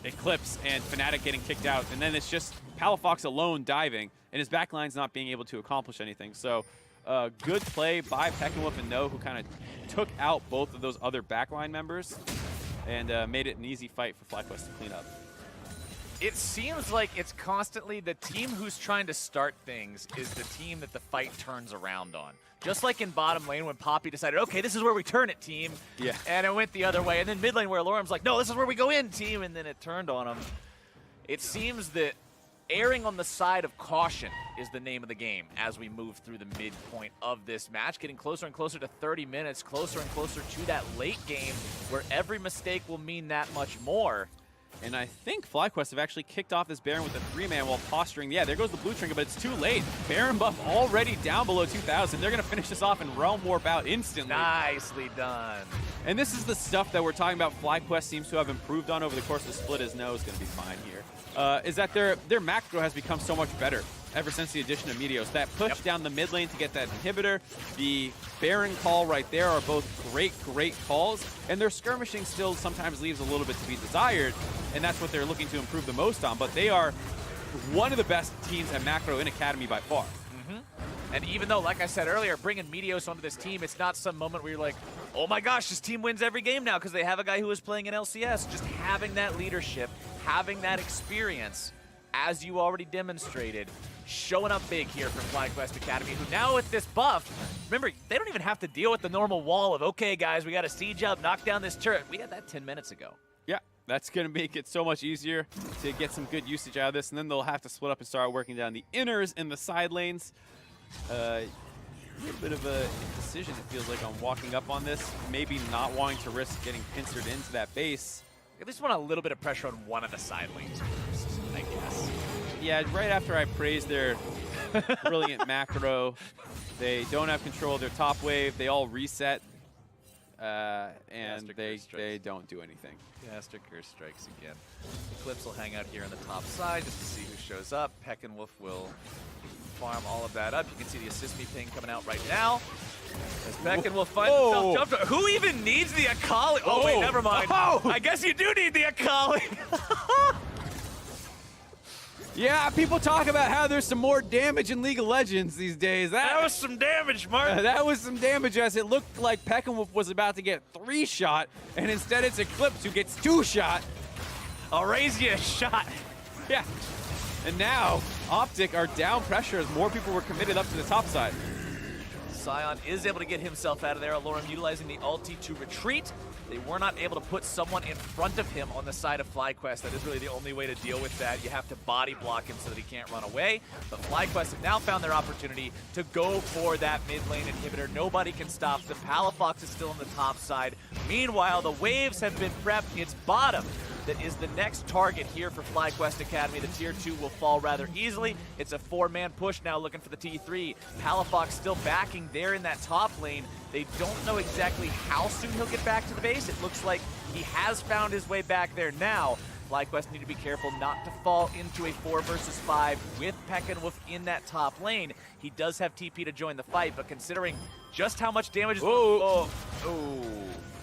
Eclipse and Fnatic getting kicked out, and then it's just Palafox alone diving, and his backline's not being able to accomplish anything. So good play by Peckinwolf and No, who kind of took out both of those other backline members and made it an easy fight for FlyQuest to clean up. It seems like it's constantly the team who's trying to start things is the team that the fight turns around on. Just like in bottom lane when Poppy decided, okay, this is where we turn it, team. Yeah. And it went the other way. And then mid lane where Alorum's like, no, this is where we go in, team. And then it turned on them. It seems that erring on the side of caution is the name of the game as we move through the midpoint of this match, getting closer and closer to 30 minutes, closer and closer to that late game where every mistake will mean that much more. And I think FlyQuest have actually kicked off this Baron with a 3-man while posturing. Yeah, there goes the blue trinket, but it's too late. Baron buff already down below 2,000. They're going to finish this off and Realm Warp out instantly. Nicely done. And this is the stuff that we're talking about FlyQuest seems to have improved on over the course of the split, as No is going to be fine here. Is that their macro has become so much better ever since the addition of Meteos. That push down the mid lane to get that inhibitor, the Baron call right there are both great calls, and their skirmishing still sometimes leaves a little bit to be desired, and that's what they're looking to improve the most on. But they are one of the best teams at macro in Academy by far. And even though, like I said earlier, bringing Meteos onto this team, it's not some moment where you're like, oh my gosh, this team wins every game now because they have a guy who is playing in LCS. Just having that leadership, having that experience, as you already demonstrated, showing up big here for FlyQuest Academy, who now with this buff, remember, they don't even have to deal with the normal wall of, okay, guys, we got to siege up, knock down this turret. We had that 10 minutes ago. Yeah, that's going to make it so much easier to get some good usage out of this, and then they'll have to split up and start working down the inners and the side lanes. A little bit of a decision, it feels like, on walking up on this, maybe not wanting to risk getting pincered into that base. At least want a little bit of pressure on one of the side lanes first, I guess. Yeah, right after I praised their brilliant macro, they don't have control of their top wave. They all reset, and they don't do anything. Yeah, FLYCR strikes again. Eclipse will hang out here on the top side just to see who shows up. Peckinwolf will farm all of that up. You can see the assist me ping coming out right now. As Peckinwolf finds himself jumped. Who even needs the Akali? Oh, wait, never mind. I guess you do need the Akali. Yeah, people talk about how there's some more damage in League of Legends these days. That was some damage, Mark. That was some damage, as it looked like Peckinwolf was about to get 3-shot, and instead it's Eclipse who gets 2-shot. I'll raise you a shot. Yeah. And now, OpTic are down pressure as more people were committed up to the top side. Sion is able to get himself out of there. Alorum utilizing the ulti to retreat. They were not able to put someone in front of him on the side of FlyQuest. That is really the only way to deal with that. You have to body block him so that he can't run away. But FlyQuest have now found their opportunity to go for that mid lane inhibitor. Nobody can stop them. Palafox is still on the top side. Meanwhile, the waves have been prepped. It's bottom that is the next target here for FlyQuest Academy. The tier 2 will fall rather easily. It's a 4-man push now looking for the T3. Palafox still backing there in that top lane. They don't know exactly how soon he'll get back to the base. It looks like he has found his way back there now. FlyQuest need to be careful not to fall into a 4 versus 5 with Peckinwolf in that top lane. He does have TP to join the fight, but considering just how much damage is...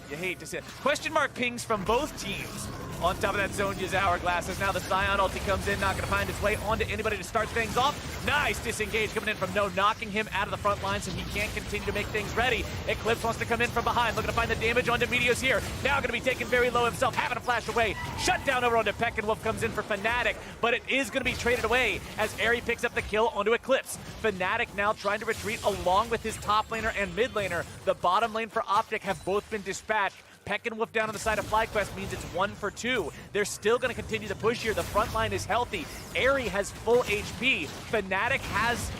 You hate to see it. Question mark pings from both teams on top of that Zhonya's Hourglass as now the Sion ulti comes in, not going to find his way onto anybody to start things off. Nice disengage coming in from No, knocking him out of the front line so he can't continue to make things ready. Eclipse wants to come in from behind, looking to find the damage onto Meteos here. Now going to be taken very low himself, having to flash away. Shut down over onto Peckinwolf, comes in for Fnatic, but it is going to be traded away as Airy picks up the kill onto Eclipse. Fnatic now trying to retreat along with his top laner and mid laner. The bottom lane for OpTic have both been dispatched. Peckinwolf down on the side of FlyQuest means it's 1 for 2. They're still going to continue to push here. The front line is healthy. Airy has full HP. Fnatic has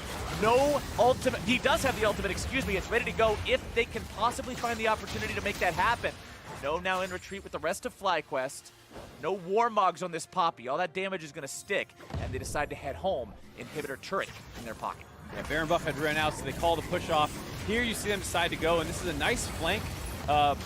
no ultimate. He does have the ultimate, excuse me. It's ready to go if they can possibly find the opportunity to make that happen. No, now in retreat with the rest of FlyQuest. No Warmogs on this Poppy. All that damage is going to stick, and they decide to head home. Inhibitor turret in their pocket. Yeah, Baron buff had run out, so they call the push off. Here you see them decide to go, and this is a nice flank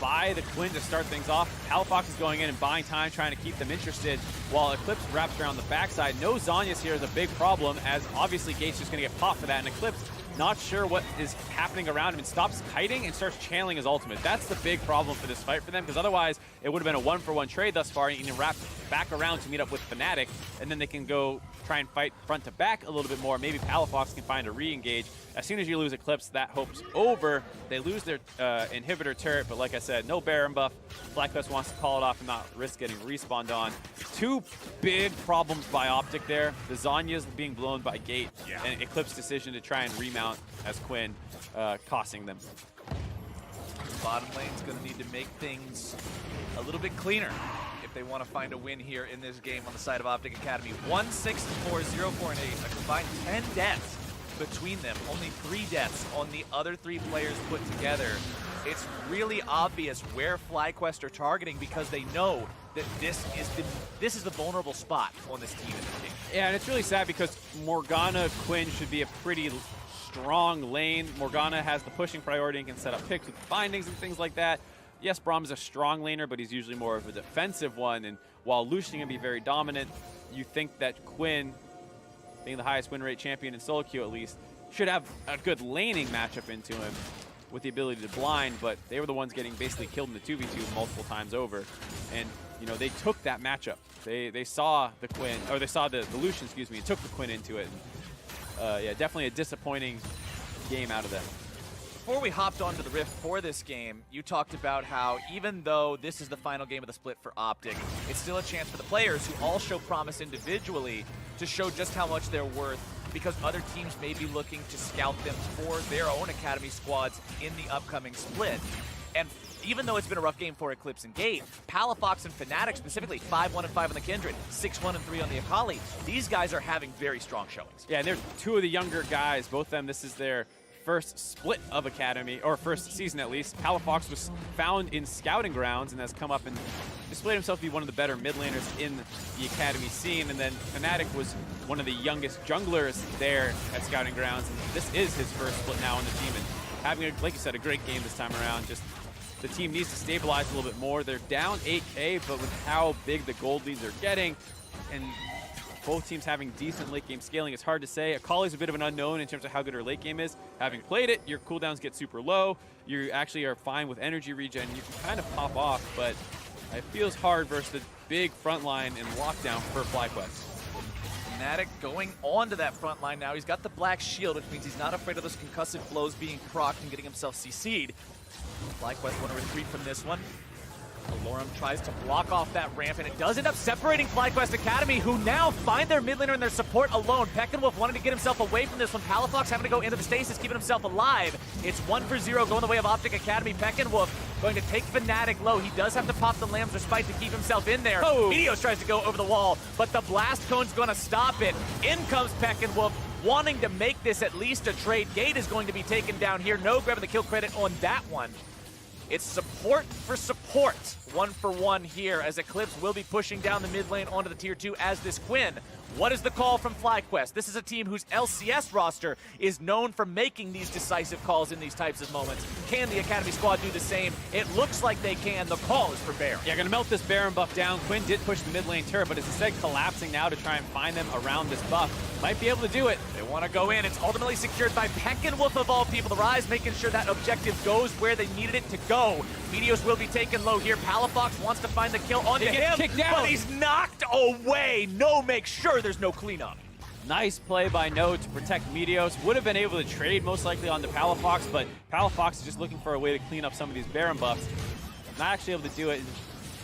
by the Quinn to start things off. Palafox is going in and buying time, trying to keep them interested, while Eclipse wraps around the backside. No Zhonya's here is a big problem, as obviously Gate's just going to get popped for that, and Eclipse not sure what is happening around him and stops kiting and starts channeling his ultimate. That's the big problem for this fight for them, because otherwise it would have been a 1-for-1 trade thus far, and you can wrap back around to meet up with Fnatic, and then they can go try and fight front to back a little bit more. Maybe Palafox can find a re-engage. As soon as you lose Eclipse, that hope's over. They lose their inhibitor turret, but like I said, no Baron buff. FlyQuest wants to call it off and not risk getting respawned on. Two big problems by OpTic there. The Zhonya's being blown by Gate, and Eclipse's decision to try and remount as Quinn, costing them. Bottom lane's going to need to make things a little bit cleaner if they want to find a win here in this game on the side of OpTic Academy. 1-6-4, 0-4-8, a combined 10 deaths between them. Only 3 deaths on the other 3 players put together. It's really obvious where FlyQuest are targeting, because they know that this is the vulnerable spot on this team in the game. Yeah, and it's really sad because Morgana Quinn should be a pretty strong lane. Morgana has the pushing priority and can set up picks with bindings and things like that. Yes, Braum is a strong laner, but he's usually more of a defensive one. And while Lucian can be very dominant, you think that Quinn, being the highest win rate champion in solo queue at least, should have a good laning matchup into him with the ability to blind, but they were the ones getting basically killed in the 2v2 multiple times over. And, you know, they took that matchup. They saw the Quinn, or they saw the Lucian, excuse me, and took the Quinn into it. And, yeah, definitely a disappointing game out of them. before we hopped onto the Rift for this game, you talked about how even though this is the final game of the split for OpTic, it's still a chance for the players who all show promise individually to show just how much they're worth, because other teams may be looking to scout them for their own academy squads in the upcoming split. And even though it's been a rough game for Eclipse and Gate, Palafox and Fnatic specifically, 5-1 and 5 on the Kindred, 6-1 and 3 on the Akali. These guys are having very strong showings. Yeah, and they're two of the younger guys. Both of them, this is their first split of Academy, or first season at least. Palafox was found in Scouting Grounds and has come up and displayed himself to be one of the better mid laners in the Academy scene. And then Fnatic was one of the youngest junglers there at Scouting Grounds. And this is his first split now on the team. And having, like you said, a great game this time around. Just the team needs to stabilize a little bit more. They're down 8K, but with how big the gold leads are getting, and both teams having decent late game scaling, it's hard to say. Akali's a bit of an unknown in terms of how good her late game is. Having played it, your cooldowns get super low. You actually are fine with energy regen. You can kind of pop off, but it feels hard versus the big front line in lockdown for FlyQuest. Fnatic going on to that front line now. He's got the black shield, which means he's not afraid of those concussive blows being procced and getting himself CC'd. FlyQuest want to retreat from this one. Alorum tries to block off that ramp, and it does end up separating FlyQuest Academy, who now find their mid laner and their support alone. Peckinwolf wanting to get himself away from this one. Palafox having to go into the stasis, keeping himself alive. It's 1-for-0 going the way of OpTic Academy. Peckinwolf going to take Fnatic low. He does have to pop the Lamb's Respite to keep himself in there. Oh. Meteos tries to go over the wall, but the Blast Cone's going to stop it. In comes Peckinwolf, wanting to make this at least a trade. Gate is going to be taken down here. No grabbing the kill credit on that one. It's support for support, 1-for-1 here, as Eclipse will be pushing down the mid lane onto the tier 2 as this Quinn. What is the call from FlyQuest? This is a team whose LCS roster is known for making these decisive calls in these types of moments. Can the Academy squad do the same? It looks like they can. The call is for Baron. Yeah, gonna melt this Baron buff down. Quinn did push the mid lane turret, but is instead collapsing now to try and find them around this buff. Might be able to do it. They want to go in. It's ultimately secured by Peckinwolf of all people. The Rise making sure that objective goes where they needed it to go. Meteos will be taken low here. Palafox wants to find the kill onto him, but he's knocked away. No, make sure there's no cleanup. Nice play by No to protect Meteos. Would have been able to trade most likely on the Palafox, but Palafox is just looking for a way to clean up some of these Baron buffs. Not actually able to do it.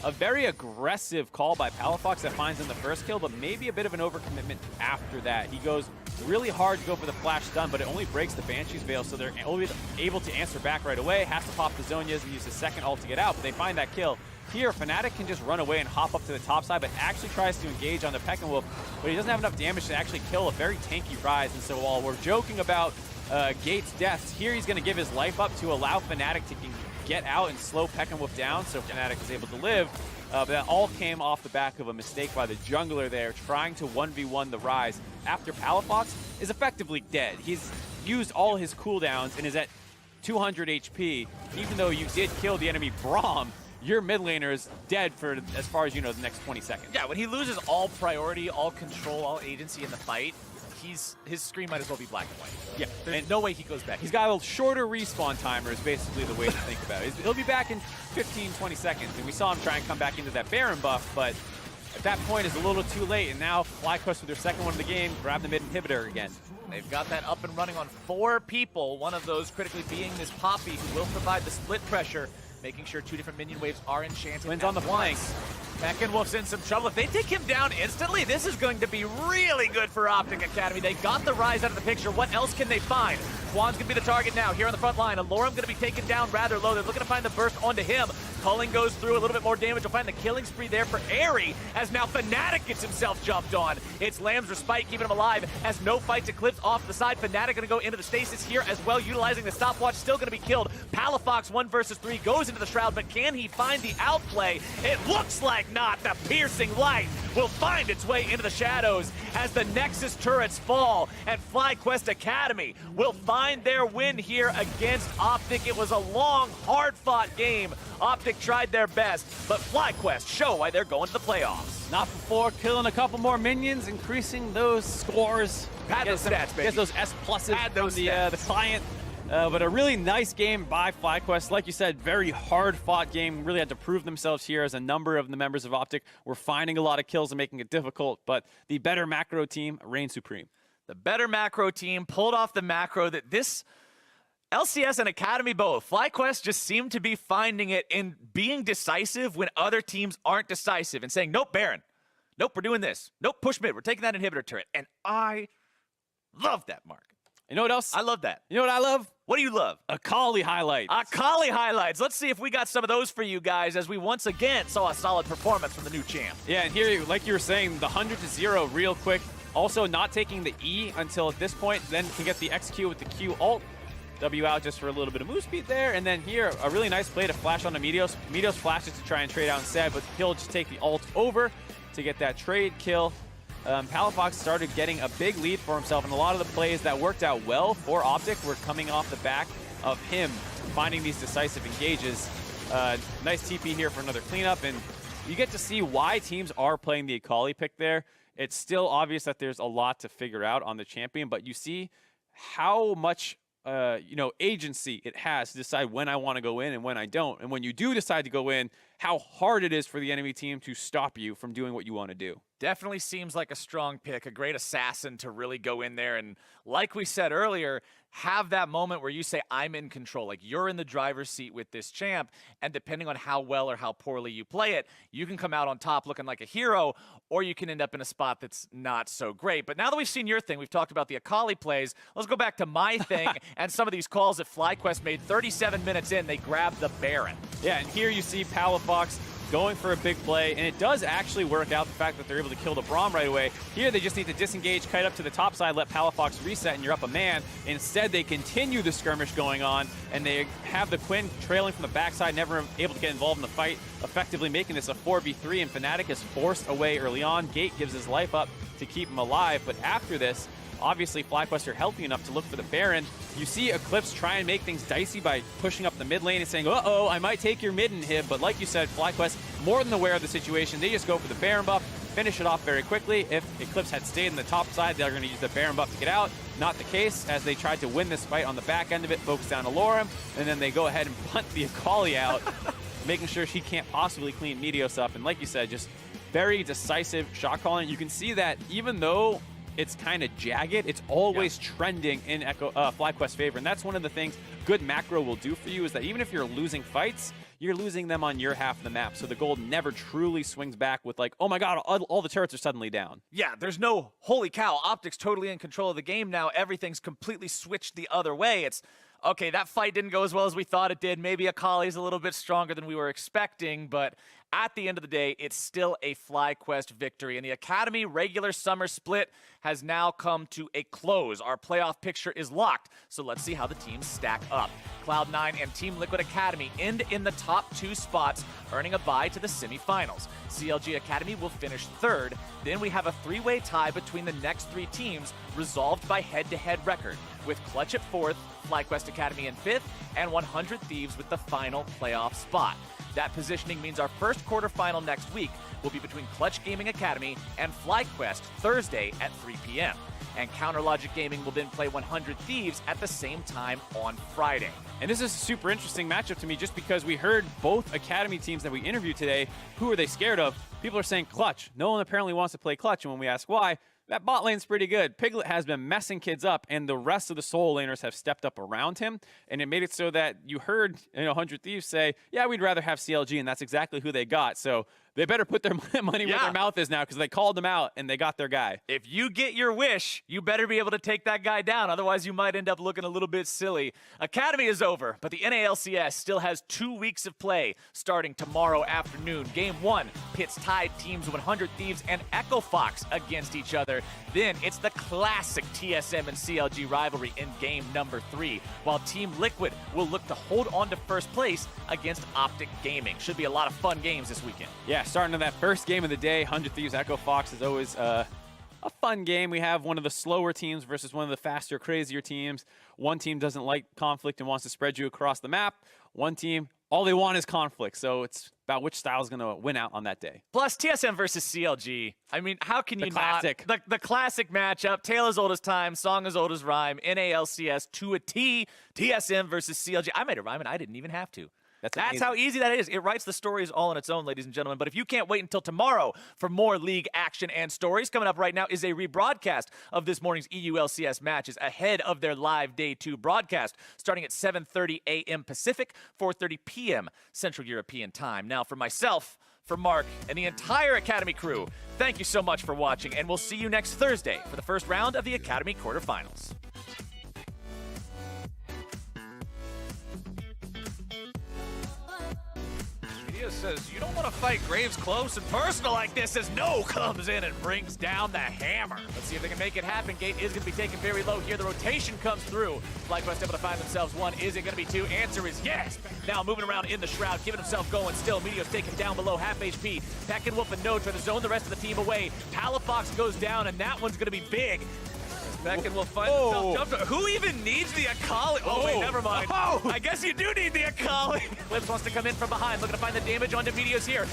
A very aggressive call by Palafox that finds him the first kill, but maybe a bit of an overcommitment after that. He goes really hard to go for the flash stun, but it only breaks the Banshee's Veil, so they're only able to answer back right away. Has to pop the Zhonya's and use his second ult to get out, but they find that kill. Here, Fnatic can just run away and hop up to the top side, but actually tries to engage on the Peckinwolf, but he doesn't have enough damage to actually kill a very tanky Rise. And so while we're joking about Gate's deaths, here he's going to give his life up to allow Fnatic to get out and slow Peckinwolf down, so Fnatic is able to live. But that all came off the back of a mistake by the jungler there, trying to 1v1 the Rise after Palafox is effectively dead. He's used all his cooldowns and is at 200 HP. Even though you did kill the enemy Braum, your mid laner is dead for, as far as you know, the next 20 seconds. Yeah, when he loses all priority, all control, all agency in the fight, his screen might as well be black and white. Yeah, there's no way he goes back. He's got a shorter respawn timer is basically the way to think about it. He'll be back in 15, 20 seconds, and we saw him try and come back into that Baron buff, but at that point it's a little too late, and now FlyQuest with their second one of the game, grab the mid inhibitor again. They've got that up and running on 4 people, one of those critically being this Poppy, who will provide the split pressure, making sure 2 different minion waves are enchanted. Wins on the flank. Peckinwolf's in some trouble. If they take him down instantly, this is going to be really good for OpTic Academy. They got the Rise out of the picture. What else can they find? Quan's going to be the target now here on the front line. Alorum going to be taken down rather low. They're looking to find the burst onto him. Culling goes through a little bit more damage. We'll find the killing spree there for Airy, as now Fnatic gets himself jumped on. It's Lamb's Respite keeping him alive as No fights Eclipse off to the side. Fnatic going to go into the stasis here as well, utilizing the stopwatch. Still going to be killed. Palafox 1 versus 3 goes into the Shroud, but can he find the outplay? It looks like not. The piercing light will find its way into the shadows as the Nexus turrets fall, and FlyQuest Academy will find their win here against OpTic. It was a long, hard-fought game. OpTic tried their best, but FlyQuest show why they're going to the playoffs. Not before killing a couple more minions, increasing those scores. Pad those stats, baby. Get those S pluses from the client. But a really nice game by FlyQuest. Like you said, very hard-fought game. Really had to prove themselves here, as a number of the members of OpTic were finding a lot of kills and making it difficult. But the better macro team reigned supreme. The better macro team pulled off the macro that this LCS and Academy both. FlyQuest just seem to be finding it in being decisive when other teams aren't decisive and saying, nope, Baron. Nope, we're doing this. Nope, push mid. We're taking that inhibitor turret. And I love that, Mark. You know what else? I love that. You know what I love? What do you love? Akali highlights. Akali highlights. Let's see if we got some of those for you guys as we once again saw a solid performance from the new champ. Yeah, and here, like you were saying, the 100-0 real quick. Also not taking the E until at this point, then can get the XQ with the Q ult. W out just for a little bit of move speed there. And then here, a really nice play to flash onto Meteos. Meteos flashes to try and trade out instead, but he'll just take the ult over to get that trade kill. Palafox started getting a big lead for himself, and a lot of the plays that worked out well for OpTic were coming off the back of him finding these decisive engages. Nice TP here for another cleanup, and you get to see why teams are playing the Akali pick there. It's still obvious that there's a lot to figure out on the champion, but you see how much agency it has to decide when I want to go in and when I don't. And when you do decide to go in, how hard it is for the enemy team to stop you from doing what you want to do. Definitely seems like a strong pick, a great assassin to really go in there and, like we said earlier, have that moment where you say, I'm in control. Like, you're in the driver's seat with this champ, and depending on how well or how poorly you play it, you can come out on top looking like a hero, or you can end up in a spot that's not so great. But now that we've seen your thing, we've talked about the Akali plays, let's go back to my thing and some of these calls that FlyQuest made. 37 minutes in, they grabbed the Baron. Yeah, and here you see Palafox going for a big play, and it does actually work out, the fact that they're able to kill the Braum right away. Here they just need to disengage, kite up to the top side, let Palafox reset, and you're up a man. Instead, they continue the skirmish going on, and they have the Quinn trailing from the backside, never able to get involved in the fight, effectively making this a 4v3, and Fnatic is forced away early on. Gate gives his life up to keep him alive, but after this, obviously, FlyQuest are healthy enough to look for the Baron. You see Eclipse try and make things dicey by pushing up the mid lane and saying, uh-oh, I might take your mid inhib. But like you said, FlyQuest, more than aware of the situation. They just go for the Baron buff, finish it off very quickly. If Eclipse had stayed in the top side, they're going to use the Baron buff to get out. Not the case, as they tried to win this fight on the back end of it, focus down Alorum, and then they go ahead and punt the Akali out, making sure she can't possibly clean Meteos up. And like you said, just very decisive shot calling. You can see that even though it's kind of jagged, it's always trending in FlyQuest's favor. And that's one of the things good macro will do for you, is that even if you're losing fights, you're losing them on your half of the map. So the gold never truly swings back with like, oh my god, all the turrets are suddenly down. Yeah, there's no, holy cow, OpTic's totally in control of the game now. Everything's completely switched the other way. It's, okay, that fight didn't go as well as we thought it did. Maybe Akali's a little bit stronger than we were expecting, but at the end of the day, it's still a FlyQuest victory. And the Academy regular summer split has now come to a close. Our playoff picture is locked, so let's see how the teams stack up. Cloud9 and Team Liquid Academy end in the top 2 spots, earning a bye to the semifinals. CLG Academy will finish 3rd. Then we have a 3-way tie between the next 3 teams, resolved by head-to-head record, with Clutch at 4th, FlyQuest Academy in 5th, and 100 Thieves with the final playoff spot. That positioning means our first quarterfinal next week will be between Clutch Gaming Academy and FlyQuest Thursday at 3 p.m. And Counter Logic Gaming will then play 100 Thieves at the same time on Friday. And this is a super interesting matchup to me, just because we heard both Academy teams that we interviewed today, who are they scared of? People are saying Clutch. No one apparently wants to play Clutch, and when we ask why, that bot lane's pretty good. Piglet has been messing kids up, and the rest of the solo laners have stepped up around him, and it made it so that you heard 100 Thieves say, yeah, we'd rather have CLG, and that's exactly who they got. So they better put their money where their mouth is now, because they called them out, and they got their guy. If you get your wish, you better be able to take that guy down. Otherwise, you might end up looking a little bit silly. Academy is over, but the NALCS still has 2 weeks of play starting tomorrow afternoon. Game 1 pits tied teams 100 Thieves and Echo Fox against each other. Then it's the classic TSM and CLG rivalry in game number 3, while Team Liquid will look to hold on to first place against OpTic Gaming. Should be a lot of fun games this weekend. Yeah, starting on that first game of the day, 100 Thieves Echo Fox is always a fun game. We have one of the slower teams versus one of the faster, crazier teams. One team doesn't like conflict and wants to spread you across the map. One team, all they want is conflict. So it's about which style is going to win out on that day. Plus, TSM versus CLG. I mean, how can you classic. not? The classic matchup. Tale as old as time, song as old as rhyme. NALCS to a T. TSM versus CLG. I made a rhyme and I didn't even have to. That's how easy that is. It writes the stories all on its own, ladies and gentlemen. But if you can't wait until tomorrow for more league action and stories, coming up right now is a rebroadcast of this morning's EULCS matches ahead of their live Day 2 broadcast, starting at 7:30 a.m. Pacific, 4:30 p.m. Central European Time. Now, for myself, for Mark, and the entire Academy crew, thank you so much for watching, and we'll see you next Thursday for the first round of the Academy quarterfinals. Says you don't want to fight Graves close and personal like this as No comes in and brings down the hammer. Let's see if they can make it happen. Gate is going to be taken very low here. The rotation comes through. FlyQuest able to find themselves one. Is it going to be two? Answer is yes. Now moving around in the shroud, giving himself going still. Meteor's taken down below half HP. Peckinwolf and No try to zone the rest of the team away. Palafox goes down, and that one's going to be big. Peckinwolf finds himself jumped. Who even needs the Akali? Oh, wait, never mind. I guess you do need the Akali. Lips wants to come in from behind, looking to find the damage onto Meteos here.